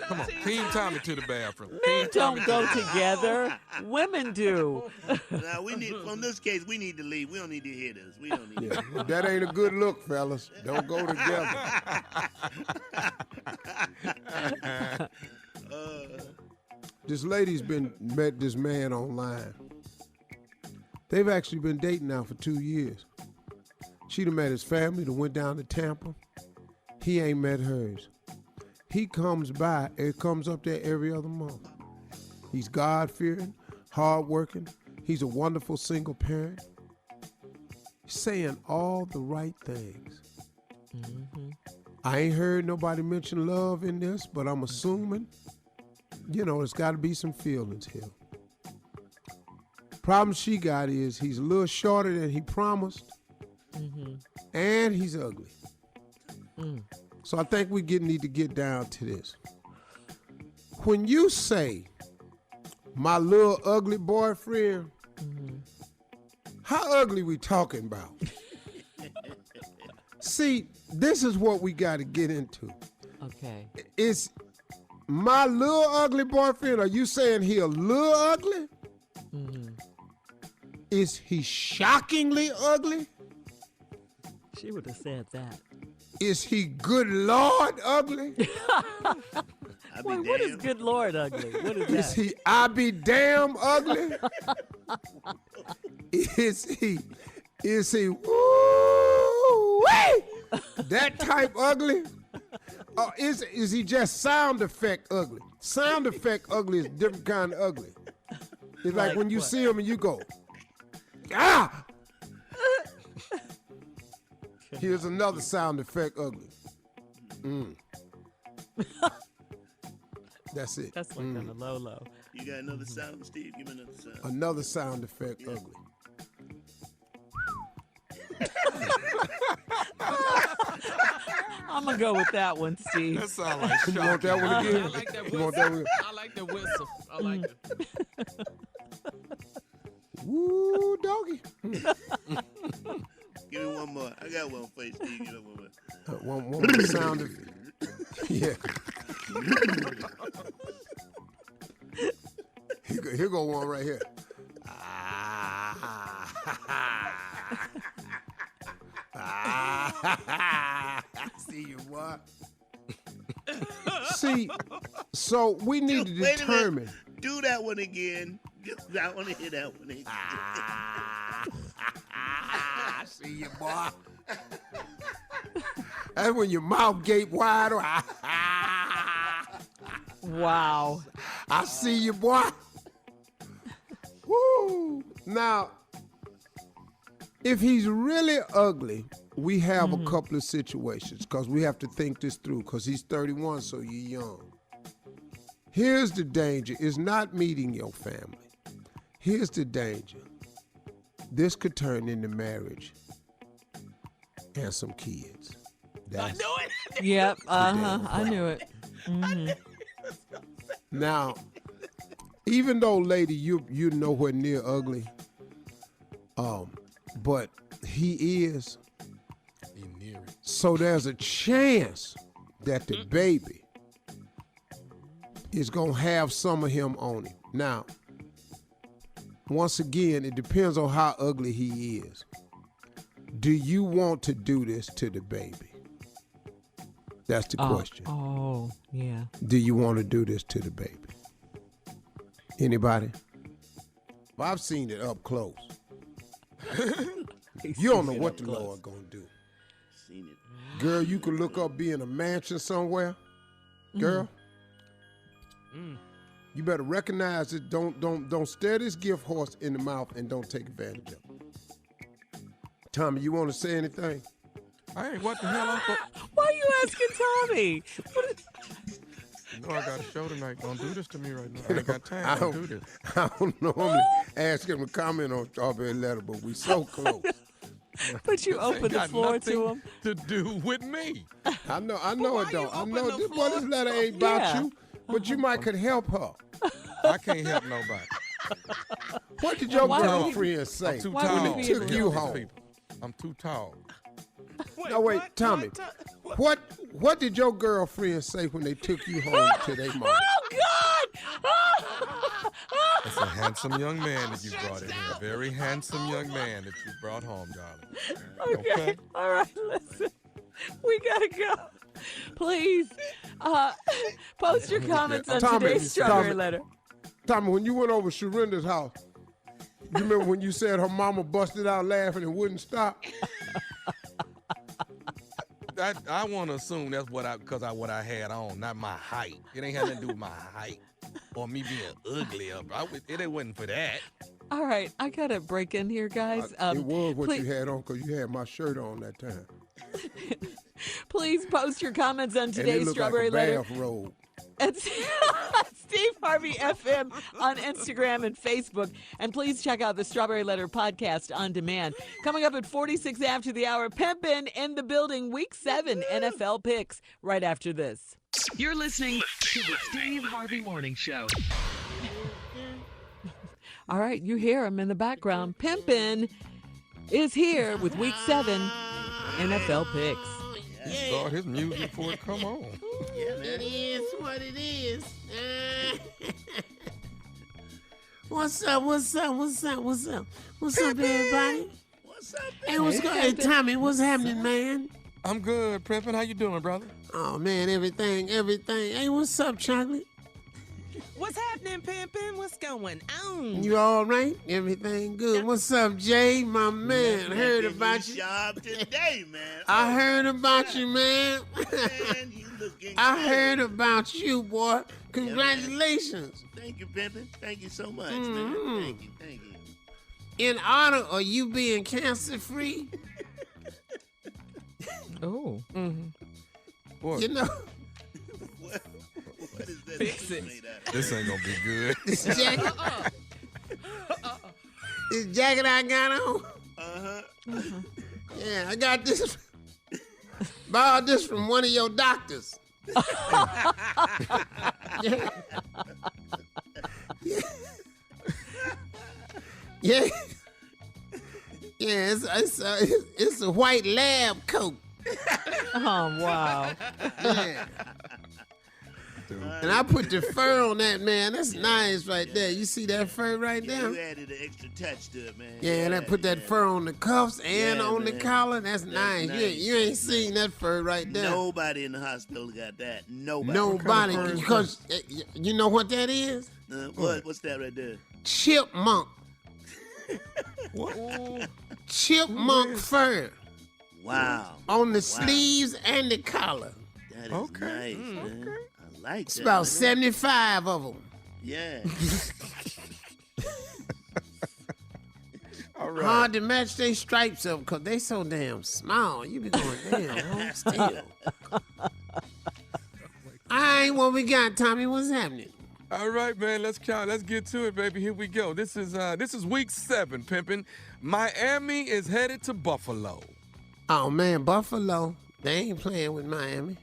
Come on, Team Tommy to the bathroom. Men don't go together. Women do. Now from this case, we need to leave. We don't need to hear this. We don't need to. That ain't a good look, fellas. Don't go together. This lady's met this man online. They've actually been dating now for 2 years. She done met his family, done went down to Tampa. He ain't met hers. He comes up there every other month. He's God-fearing, hard-working. He's a wonderful single parent. He's saying all the right things. Mm-hmm. I ain't heard nobody mention love in this, but I'm assuming, there's got to be some feelings here. Problem she got is he's a little shorter than he promised, and he's ugly. So I think we need to get down to this. When you say, my little ugly boyfriend, how ugly we talking about? See, this is what we got to get into. Okay. It's my little ugly boyfriend. Are you saying he a little ugly? Is he shockingly ugly? She would have said that. Is he good Lord ugly? Wait, what is good Lord ugly? What is that? Is he I be damn ugly? Is he woo-wee? That type ugly? Or is he just sound effect ugly? Sound effect ugly is a different kind of ugly. It's like when you see him and you go, ah! Here's another sound effect ugly. That's it. That's like on the low. You got another sound, Steve? Give me another sound. Another sound effect ugly. I'm going to go with that one, Steve. That sounds like You want that one again? I like that You whistle. want that one? I like the whistle. I like it. Woo, doggy. Give me one more. I got one for you, Steve. Give me one more. One more sound effect. Yeah. Here go one right here. I see you, boy. See, so we need to determine. Do that one again. I want to hear that one again. I see you, boy. That's when your mouth gape wide. Wow. I see you, boy. Woo. Now, if he's really ugly, we have a couple of situations because we have to think this through because he's 31, so you're young. Here's the danger. It's not meeting your family. Here's the danger. This could turn into marriage and some kids. I knew it. Yep. I knew it. Now, even though, lady, you're nowhere near ugly, but he is. So there's a chance that the baby is going to have some of him on him. Now, once again, it depends on how ugly he is. Do you want to do this to the baby? That's the question. Oh, yeah. Do you want to do this to the baby? Anybody? Well, I've seen it up close. You don't know what the Lord gonna do. Seen it. Girl, you could look up being a mansion somewhere. Girl, you better recognize it. Don't stare this gift horse in the mouth and don't take advantage of it. Tommy, you want to say anything? I ain't what the hell I'm Why are you asking Tommy? You know I got a show tonight. Don't do this to me right now. I ain't got time to do this. I don't normally ask him to comment on Strawberry Letter, but we so close. But you opened the floor to him. To do with me. I know it don't. I know this letter ain't about you, but you might could help her. I can't help nobody. What did your girlfriend say I'm too when tall they took to you help these home? people. I'm too tall. No, wait, Tommy. What did your girlfriend say when they took you home to their mom? Oh, God! It's a handsome young man that you brought in here. A very handsome young man that you brought home, darling. Okay. All right, listen. We got to go. Please, post your comments on today's Strawberry Letter. Tommy, when you went over Sharinda's house, you remember when you said her mama busted out laughing and wouldn't stop? I want to assume that's what I had on, not my height. It ain't had nothing to do with my height or me being ugly. It wasn't for that. All right, I got to break in here, guys. It was what you had on because you had my shirt on that time. Please post your comments on today's Strawberry like a Letter. bathrobe. It's Steve Harvey FM on Instagram and Facebook. And please check out the Strawberry Letter podcast on demand. Coming up at 46 after the hour, Pimpin in the building, Week 7 NFL picks right after this. You're listening to the Steve Harvey Morning Show. All right, you hear him in the background. Pimpin is here with Week 7 NFL picks. Start his music before it come on. It is what it is. What's up, everybody? What's up, Hey, what's going on? Hey, Tommy, what's happening, man? I'm good, Pimpin. How you doing, brother? Oh, man, everything. Hey, what's up, Chocolate? What's happening, Pimpin? What's going on? You all right? Everything good. What's up, Jay, my man? Heard about you. Job today, man. I heard about you, man. Man, you looking I heard about you, boy. Congratulations. Yeah, thank you, Pimpin. Thank you so much, man. Thank you. In honor of you being cancer-free, oh, you know, What is that? Fix it. This ain't gonna be good. this jacket, this jacket I got on. Yeah, I got this. Borrowed this from one of your doctors. Yeah. Yeah. Yeah, it's a white lab coat. Oh, wow. Yeah. And I put the fur on that, man. That's nice right there. You see that fur right there? You added an extra touch to it, man. Yeah, and I put that fur on the cuffs and on the collar. That's nice. You ain't seen that fur right there. Nobody in the hospital got that. Nobody. Nobody. Because you know what that is? What's that right there? Chipmunk. What? Chipmunk fur. Wow. On the sleeves and the collar. That is nice, man. Okay. I like It's that. about 75 of them. Yeah. All right. Hard to match their stripes up because they so damn small. You be going, damn, hold still. All right, what we got, Tommy? What's happening? All right, man. Let's count. Let's get to it, baby. Here we go. This is Week 7, Pimpin. Miami is headed to Buffalo. Oh man, Buffalo. They ain't playing with Miami.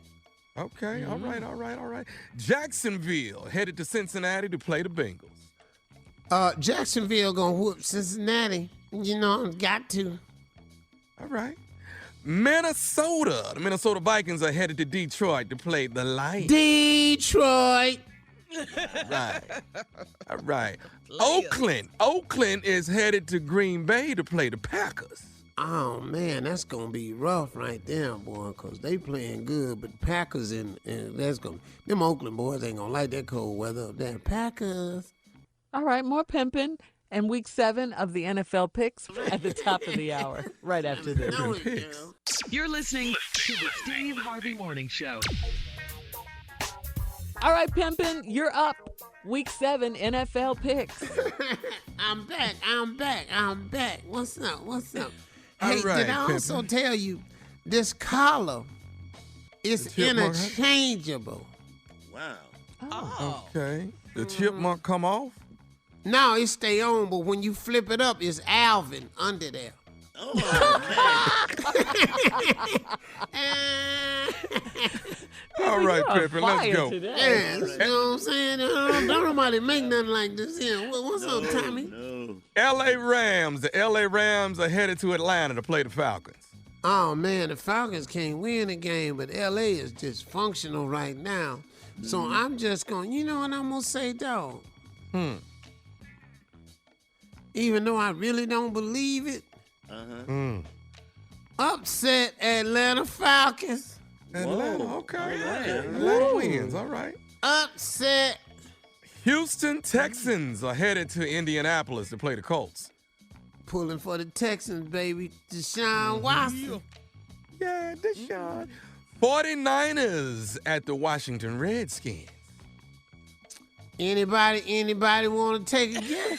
Okay. All right. Jacksonville headed to Cincinnati to play the Bengals. Jacksonville gonna whoop Cincinnati. You know, got to. All right. Minnesota. The Minnesota Vikings are headed to Detroit to play the Lions. Detroit. All right. Oakland is headed to Green Bay to play the Packers. Oh, man, that's going to be rough right there, boy, because they playing good, but Packers and that's going to, them Oakland boys ain't going to like that cold weather up there. Packers. All right, more pimping and week 7 of the NFL picks at the top of the hour, right after this. You're listening to the Steve Harvey Morning Show. All right, pimping, you're up. Week 7 NFL picks. I'm back. What's up? Hey, right, did I also tell you this collar is interchangeable? Wow. Oh. Okay. The chipmunk come off? No, it stay on, but when you flip it up, it's Alvin under there. Oh, All right, Pimpin, let's go. Yeah, you know what I'm saying? Don't nobody make nothing like this here. What's up, Tommy? No. L.A. Rams. The L.A. Rams are headed to Atlanta to play the Falcons. Oh, man, the Falcons can't win the game, but L.A. is dysfunctional right now. So I'm just going, you know what I'm going to say, dog? Even though I really don't believe it, upset Atlanta Falcons. Atlanta, okay. Right. Atlanta wins, all right. Upset. Houston Texans are headed to Indianapolis to play the Colts. Pulling for the Texans, baby. Deshaun Watson. Yeah, Deshaun. 49ers at the Washington Redskins. Anybody want to take a guess?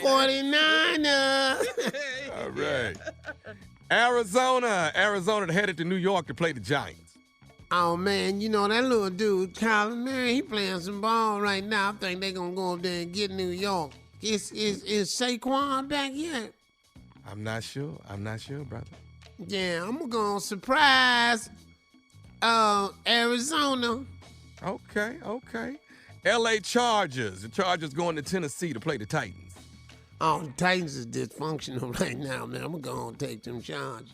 49ers. All right. Arizona headed to New York to play the Giants. Oh, man, you know that little dude, Colin, man, he playing some ball right now. I think they going to go up there and get New York. Is Saquon back yet? I'm not sure, brother. Yeah, I'm going to go surprise Arizona. Okay. L.A. Chargers. The Chargers going to Tennessee to play the Titans. Oh, the Titans is dysfunctional right now, man. I'm going to go and take them Chargers.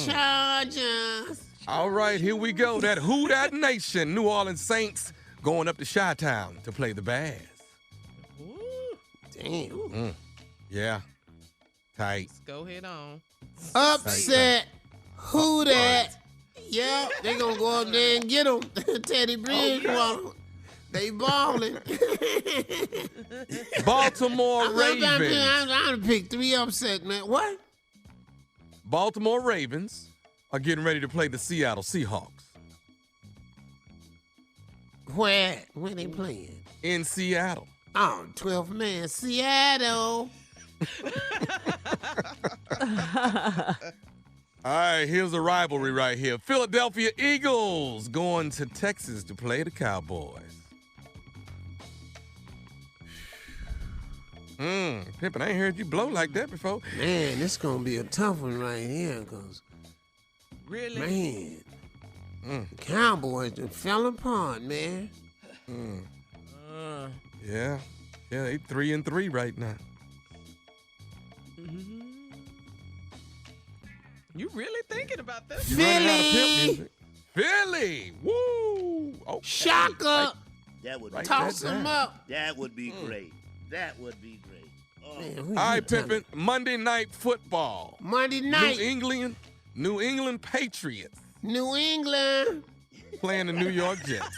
Chargers. All right, here we go. That Who Dat Nation. New Orleans Saints going up to Chi-Town to play the Bears. Damn. Yeah. Tight. Let's go head on. Upset. Who that? Yeah, they going to go up there and get them. Teddy Bridgewater. They balling. Baltimore Ravens. I'm going to pick 3 upset, man. What? Baltimore Ravens are getting ready to play the Seattle Seahawks. Where they playing? In Seattle. Oh, 12th man, Seattle. All right, here's a rivalry right here. Philadelphia Eagles going to Texas to play the Cowboys. Pimpin, I ain't heard you blow like that before. Man, this going to be a tough one right here, because, man, the Cowboys just fell apart, man. Yeah, they 3-3 right now. You really thinking about this? Philly! Woo! Okay. Shocker! That would toss them up. That would be great. That would be great. Oh. Man, all right, Pimpin, Monday Night Football. Monday night. New England Patriots. New England. Playing the New York Jets.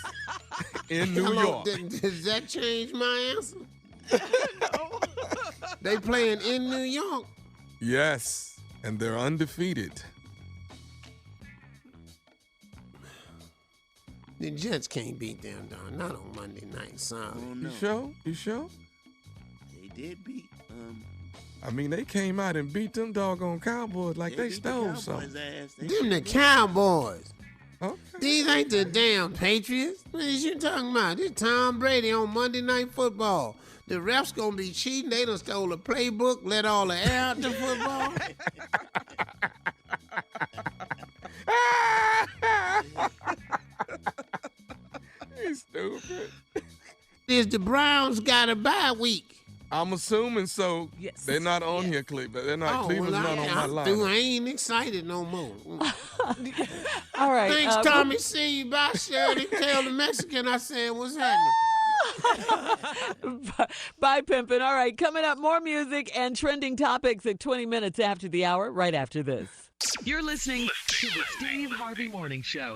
In New York. Does that change my answer? They playing in New York. Yes, and they're undefeated. The Jets can't beat them, dog. Not on Monday night. Sorry. Oh, no. You sure? They did beat. I mean, they came out and beat them doggone Cowboys like they stole something. Them the Cowboys. Okay. These ain't the damn Patriots. What is you talking about? This Tom Brady on Monday Night Football. The refs gonna be cheating. They done stole a playbook, let all the air out the football. He's stupid. Is the Browns got a bye week? I'm assuming so. Yes. They're not on here, Cleveland. They're not. Cleveland's not on my line. I ain't excited no more. All right. Thanks, Tommy. See you. Bye, Shirley. Tell the Mexican I said what's happening. Bye, Pimpin. All right, coming up, more music and trending topics at 20 minutes after the hour, right after this. You're listening to the Steve Harvey Morning Show.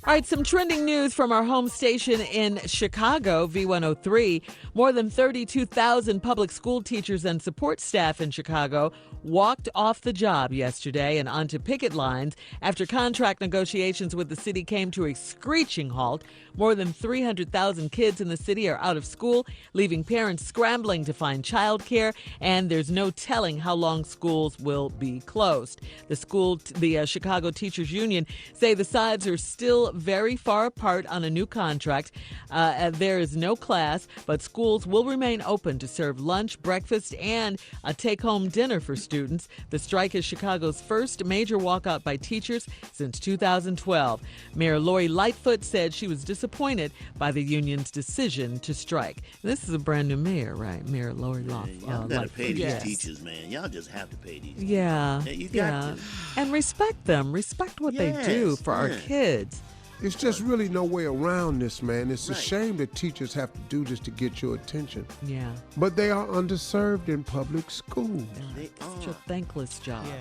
All right, some trending news from our home station in Chicago, V103. More than 32,000 public school teachers and support staff in Chicago walked off the job yesterday and onto picket lines after contract negotiations with the city came to a screeching halt. More than 300,000 kids in the city are out of school, leaving parents scrambling to find childcare, and there's no telling how long schools will be closed. The Chicago Teachers Union say the sides are still very far apart on a new contract. There is no class, but schools will remain open to serve lunch, breakfast, and a take-home dinner for students. The strike is Chicago's first major walkout by teachers since 2012. Mayor Lori Lightfoot said she was disappointed by the union's decision to strike. This is a brand new mayor, right? Mayor Lori Lightfoot. Y'all gotta pay these teachers, man. Y'all just have to pay these teachers. Yeah. You got to. And respect them. Respect what they do for our kids. It's just really no way around this, man. It's a shame that teachers have to do this to get your attention. Yeah. But they are underserved in public schools. It's such a thankless job. Yeah.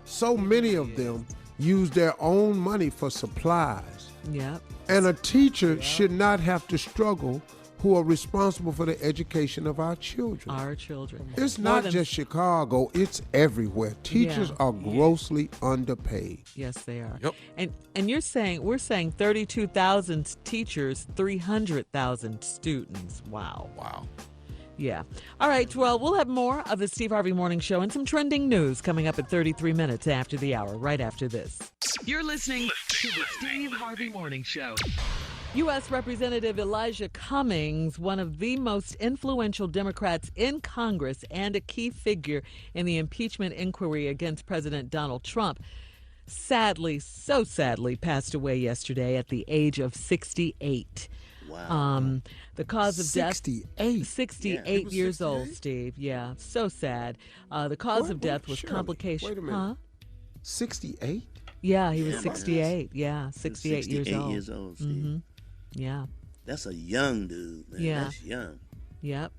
So many of them use their own money for supplies. Yep. And a teacher should not have to struggle who are responsible for the education of our children. Our children. It's not just Chicago, it's everywhere. Teachers are grossly underpaid. Yes, they are. Yep. And we're saying 32,000 teachers, 300,000 students. Wow. Yeah. All right, well, we'll have more of the Steve Harvey Morning Show and some trending news coming up at 33 minutes after the hour, right after this. You're listening to the Steve Harvey Morning Show. U.S. Representative Elijah Cummings, one of the most influential Democrats in Congress and a key figure in the impeachment inquiry against President Donald Trump, so sadly passed away yesterday at the age of 68. Wow. The cause of death. 68 years old, Steve. Yeah, so sad. The cause of death was complication. Wait a minute. Huh? 68? Yeah, he was 68. Yeah, 68 years old. 68 years old, Steve. Mm-hmm. Yeah. That's a young dude, man. Yeah. That's young. Yep.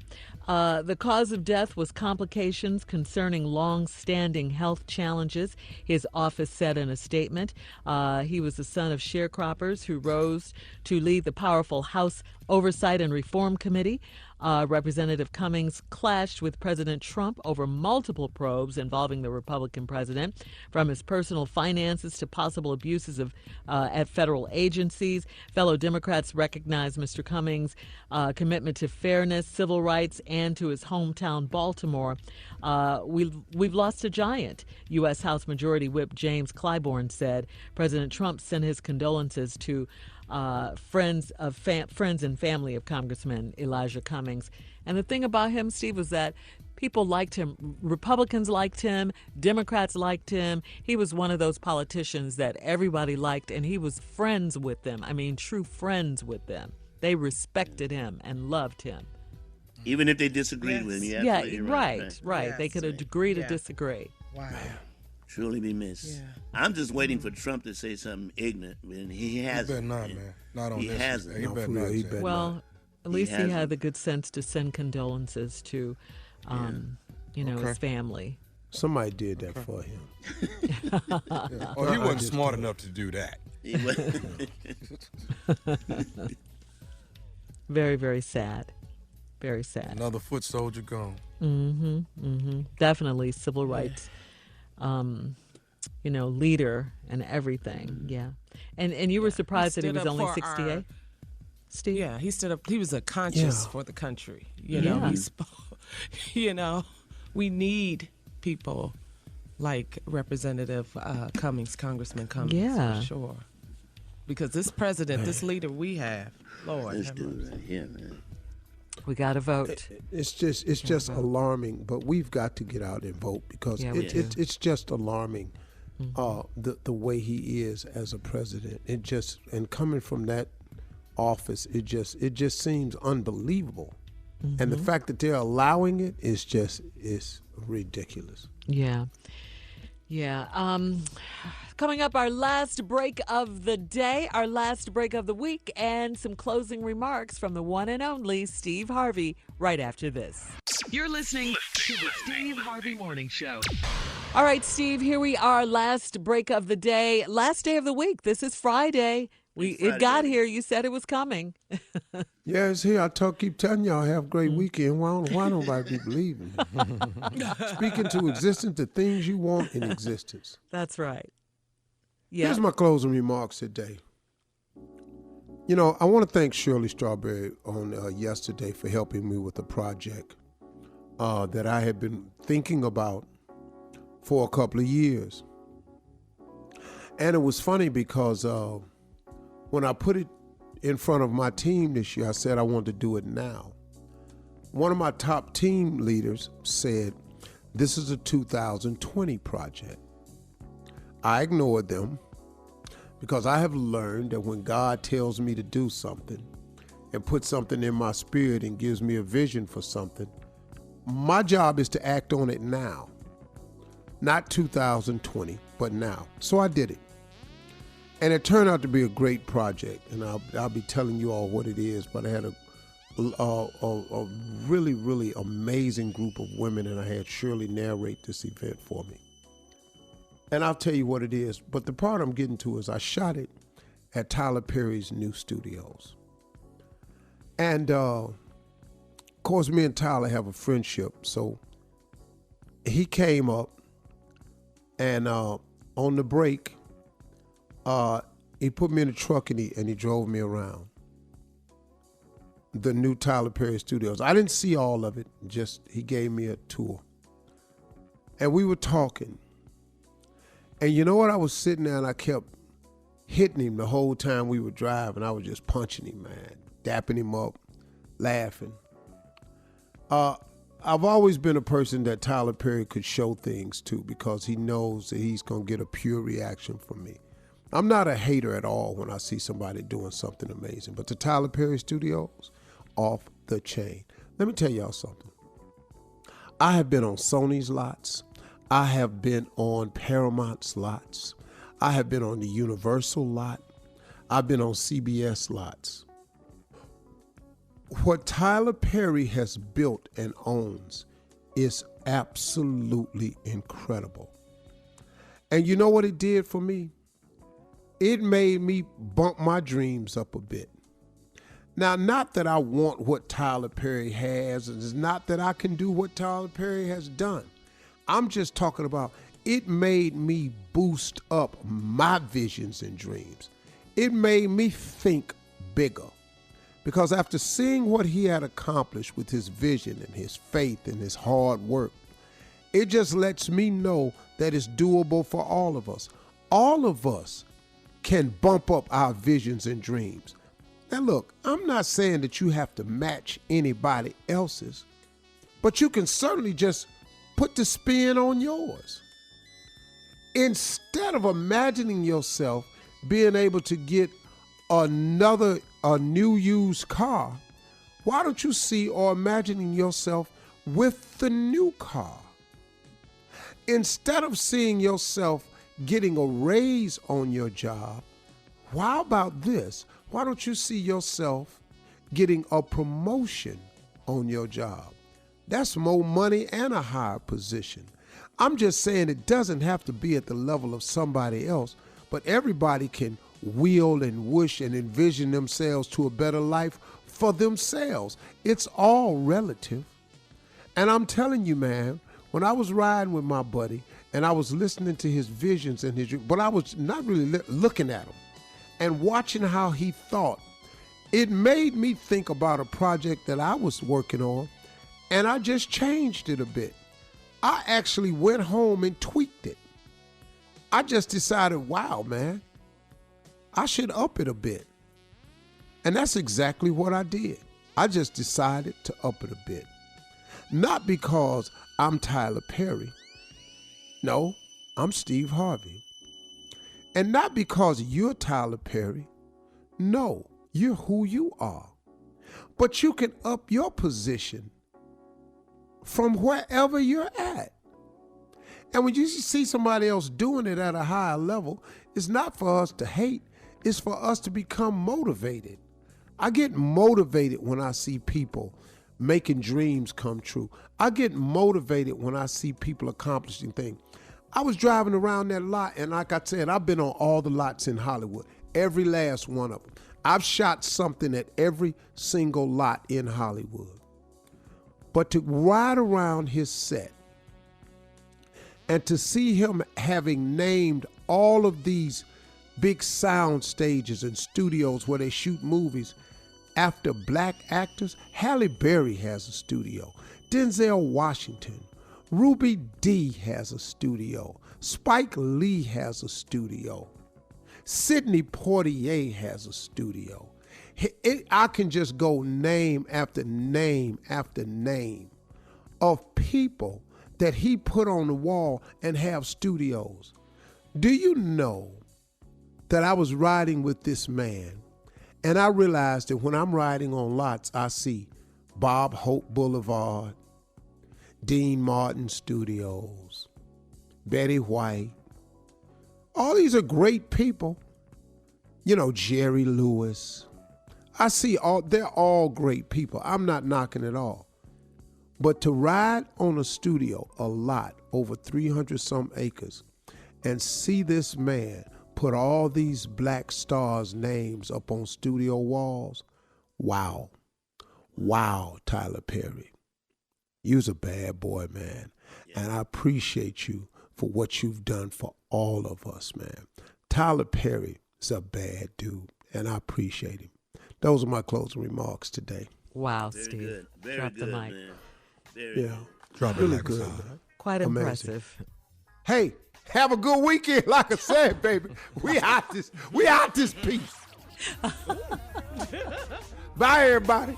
The cause of death was complications concerning long-standing health challenges, his office said in a statement. He was the son of sharecroppers who rose to lead the powerful House Oversight and Reform Committee. Representative Cummings clashed with President Trump over multiple probes involving the Republican president, from his personal finances to possible abuses at federal agencies. Fellow Democrats recognized Mr. Cummings' commitment to fairness, civil rights, and to his hometown, Baltimore. We've lost a giant, U.S. House Majority Whip James Clyburn said. President Trump sent his condolences to friends and family of Congressman Elijah Cummings. And the thing about him, Steve, was that people liked him. Republicans liked him. Democrats liked him. He was one of those politicians that everybody liked, and he was friends with them. I mean, true friends with them. They respected him and loved him. Even if they disagreed with him. Right. They could agree to disagree. Wow. Truly be missed. Yeah. I'm just waiting for Trump to say something ignorant, and he hasn't. He better not, man. Not on he this. Hasn't. He better not. Well, at least he had the good sense to send condolences to, his family. Somebody did that for him. Oh, he wasn't smart enough to do that. Very, very sad. Very sad. Another foot soldier gone. Definitely civil rights. Leader and everything. Yeah. And you were surprised that he was only 68? Steve? Yeah, he stood up. He was a conscience for the country. He spoke. We need people like Representative Cummings, Congressman Cummings, for sure. Because this president, this leader we have, Lord. This dude right here, man. We got to vote. It's just alarming, but we've got to get out and vote because it's just alarming the way he is as a president. And coming from that office, it just seems unbelievable. And the fact that they're allowing it is ridiculous. Yeah. Yeah. Coming up, our last break of the day, our last break of the week, and some closing remarks from the one and only Steve Harvey right after this. You're listening to the Steve Harvey Morning Show. All right, Steve, here we are, last break of the day, last day of the week. This is Friday. It got here. You said it was coming. Yeah, it's here. Keep telling y'all, have a great weekend. Why nobody be believing? Speaking to existence, the things you want in existence. That's right. Yeah. Here's my closing remarks today. You know, I want to thank Shirley Strawberry on yesterday for helping me with a project that I had been thinking about for a couple of years. And it was funny because when I put it in front of my team this year, I said I wanted to do it now. One of my top team leaders said, this is a 2020 project. I ignored them because I have learned that when God tells me to do something and puts something in my spirit and gives me a vision for something, my job is to act on it now. Not 2020, but now. So I did it. And it turned out to be a great project, and I'll be telling you all what it is, but I had a really, really amazing group of women, and I had Shirley narrate this event for me. And I'll tell you what it is, but the part I'm getting to is I shot it at Tyler Perry's new studios. And, of course, me and Tyler have a friendship, so he came up, and on the break, he put me in the truck and he drove me around the new Tyler Perry studios. I didn't see all of it, just he gave me a tour. And we were talking. And you know what? I was sitting there and I kept hitting him the whole time we were driving. I was just punching him, man, dapping him up, laughing. I've always been a person that Tyler Perry could show things to because he knows that he's going to get a pure reaction from me. I'm not a hater at all when I see somebody doing something amazing, but the Tyler Perry Studios, off the chain. Let me tell y'all something. I have been on Sony's lots. I have been on Paramount's lots. I have been on the Universal lot. I've been on CBS lots. What Tyler Perry has built and owns is absolutely incredible. And you know what it did for me? It made me bump my dreams up a bit. Now, not that I want what Tyler Perry has, and it's not that I can do what Tyler Perry has done. I'm just talking about it made me boost up my visions and dreams. It made me think bigger. Because after seeing what he had accomplished with his vision and his faith and his hard work, it just lets me know that it's doable for all of us. All of us can bump up our visions and dreams. Now look, I'm not saying that you have to match anybody else's, but you can certainly just put the spin on yours. Instead of imagining yourself being able to get a new used car, why don't you see or imagining yourself with the new car? Instead of seeing yourself getting a raise on your job, how about this? Why don't you see yourself getting a promotion on your job? That's more money and a higher position. I'm just saying it doesn't have to be at the level of somebody else, but everybody can will and wish and envision themselves to a better life for themselves. It's all relative. And I'm telling you, man, when I was riding with my buddy and I was listening to his visions and but I was not really looking at him and watching how he thought, it made me think about a project that I was working on, and I just changed it a bit. I actually went home and tweaked it. I just decided, wow, man, I should up it a bit. And that's exactly what I did. I just decided to up it a bit. Not because I'm Tyler Perry. No, I'm Steve Harvey. And not because you're Tyler Perry. No, you're who you are. But you can up your position from wherever you're at. And when you see somebody else doing it at a higher level, it's not for us to hate. It's for us to become motivated. I get motivated when I see people making dreams come true. I get motivated when I see people accomplishing things. I was driving around that lot, and like I said, I've been on all the lots in Hollywood, every last one of them. I've shot something at every single lot in Hollywood. But to ride around his set and to see him having named all of these big sound stages and studios where they shoot movies after black actors. Halle Berry has a studio. Denzel Washington. Ruby Dee has a studio. Spike Lee has a studio. Sidney Poitier has a studio. I can just go name after name after name of people that he put on the wall and have studios. Do you know that I was riding with this man, and I realized that when I'm riding on lots, I see Bob Hope Boulevard, Dean Martin Studios, Betty White. All these are great people. You know, Jerry Lewis. I see they're all great people. I'm not knocking it all. But to ride on a studio, a lot, over 300 some acres, and see this man put all these black stars' names up on studio walls, wow. Wow, Tyler Perry. You's a bad boy, man. Yeah. And I appreciate you for what you've done for all of us, man. Tyler Perry is a bad dude, and I appreciate him. Those are my closing remarks today. Wow, Very Steve. good. Very Drop good, the mic. man. Very good. Drop really it good. Quite Amazing. impressive. Hey, have a good weekend. Like I said, baby, we out this piece. Bye, everybody.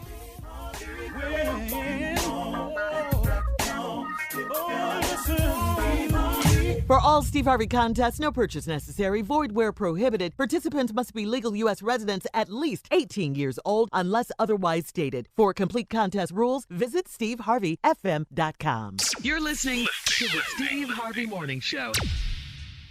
For all Steve Harvey contests, no purchase necessary, void where prohibited. Participants must be legal U.S. residents at least 18 years old unless otherwise stated. For complete contest rules, visit SteveHarveyFM.com. You're listening to the Steve Harvey Morning Show.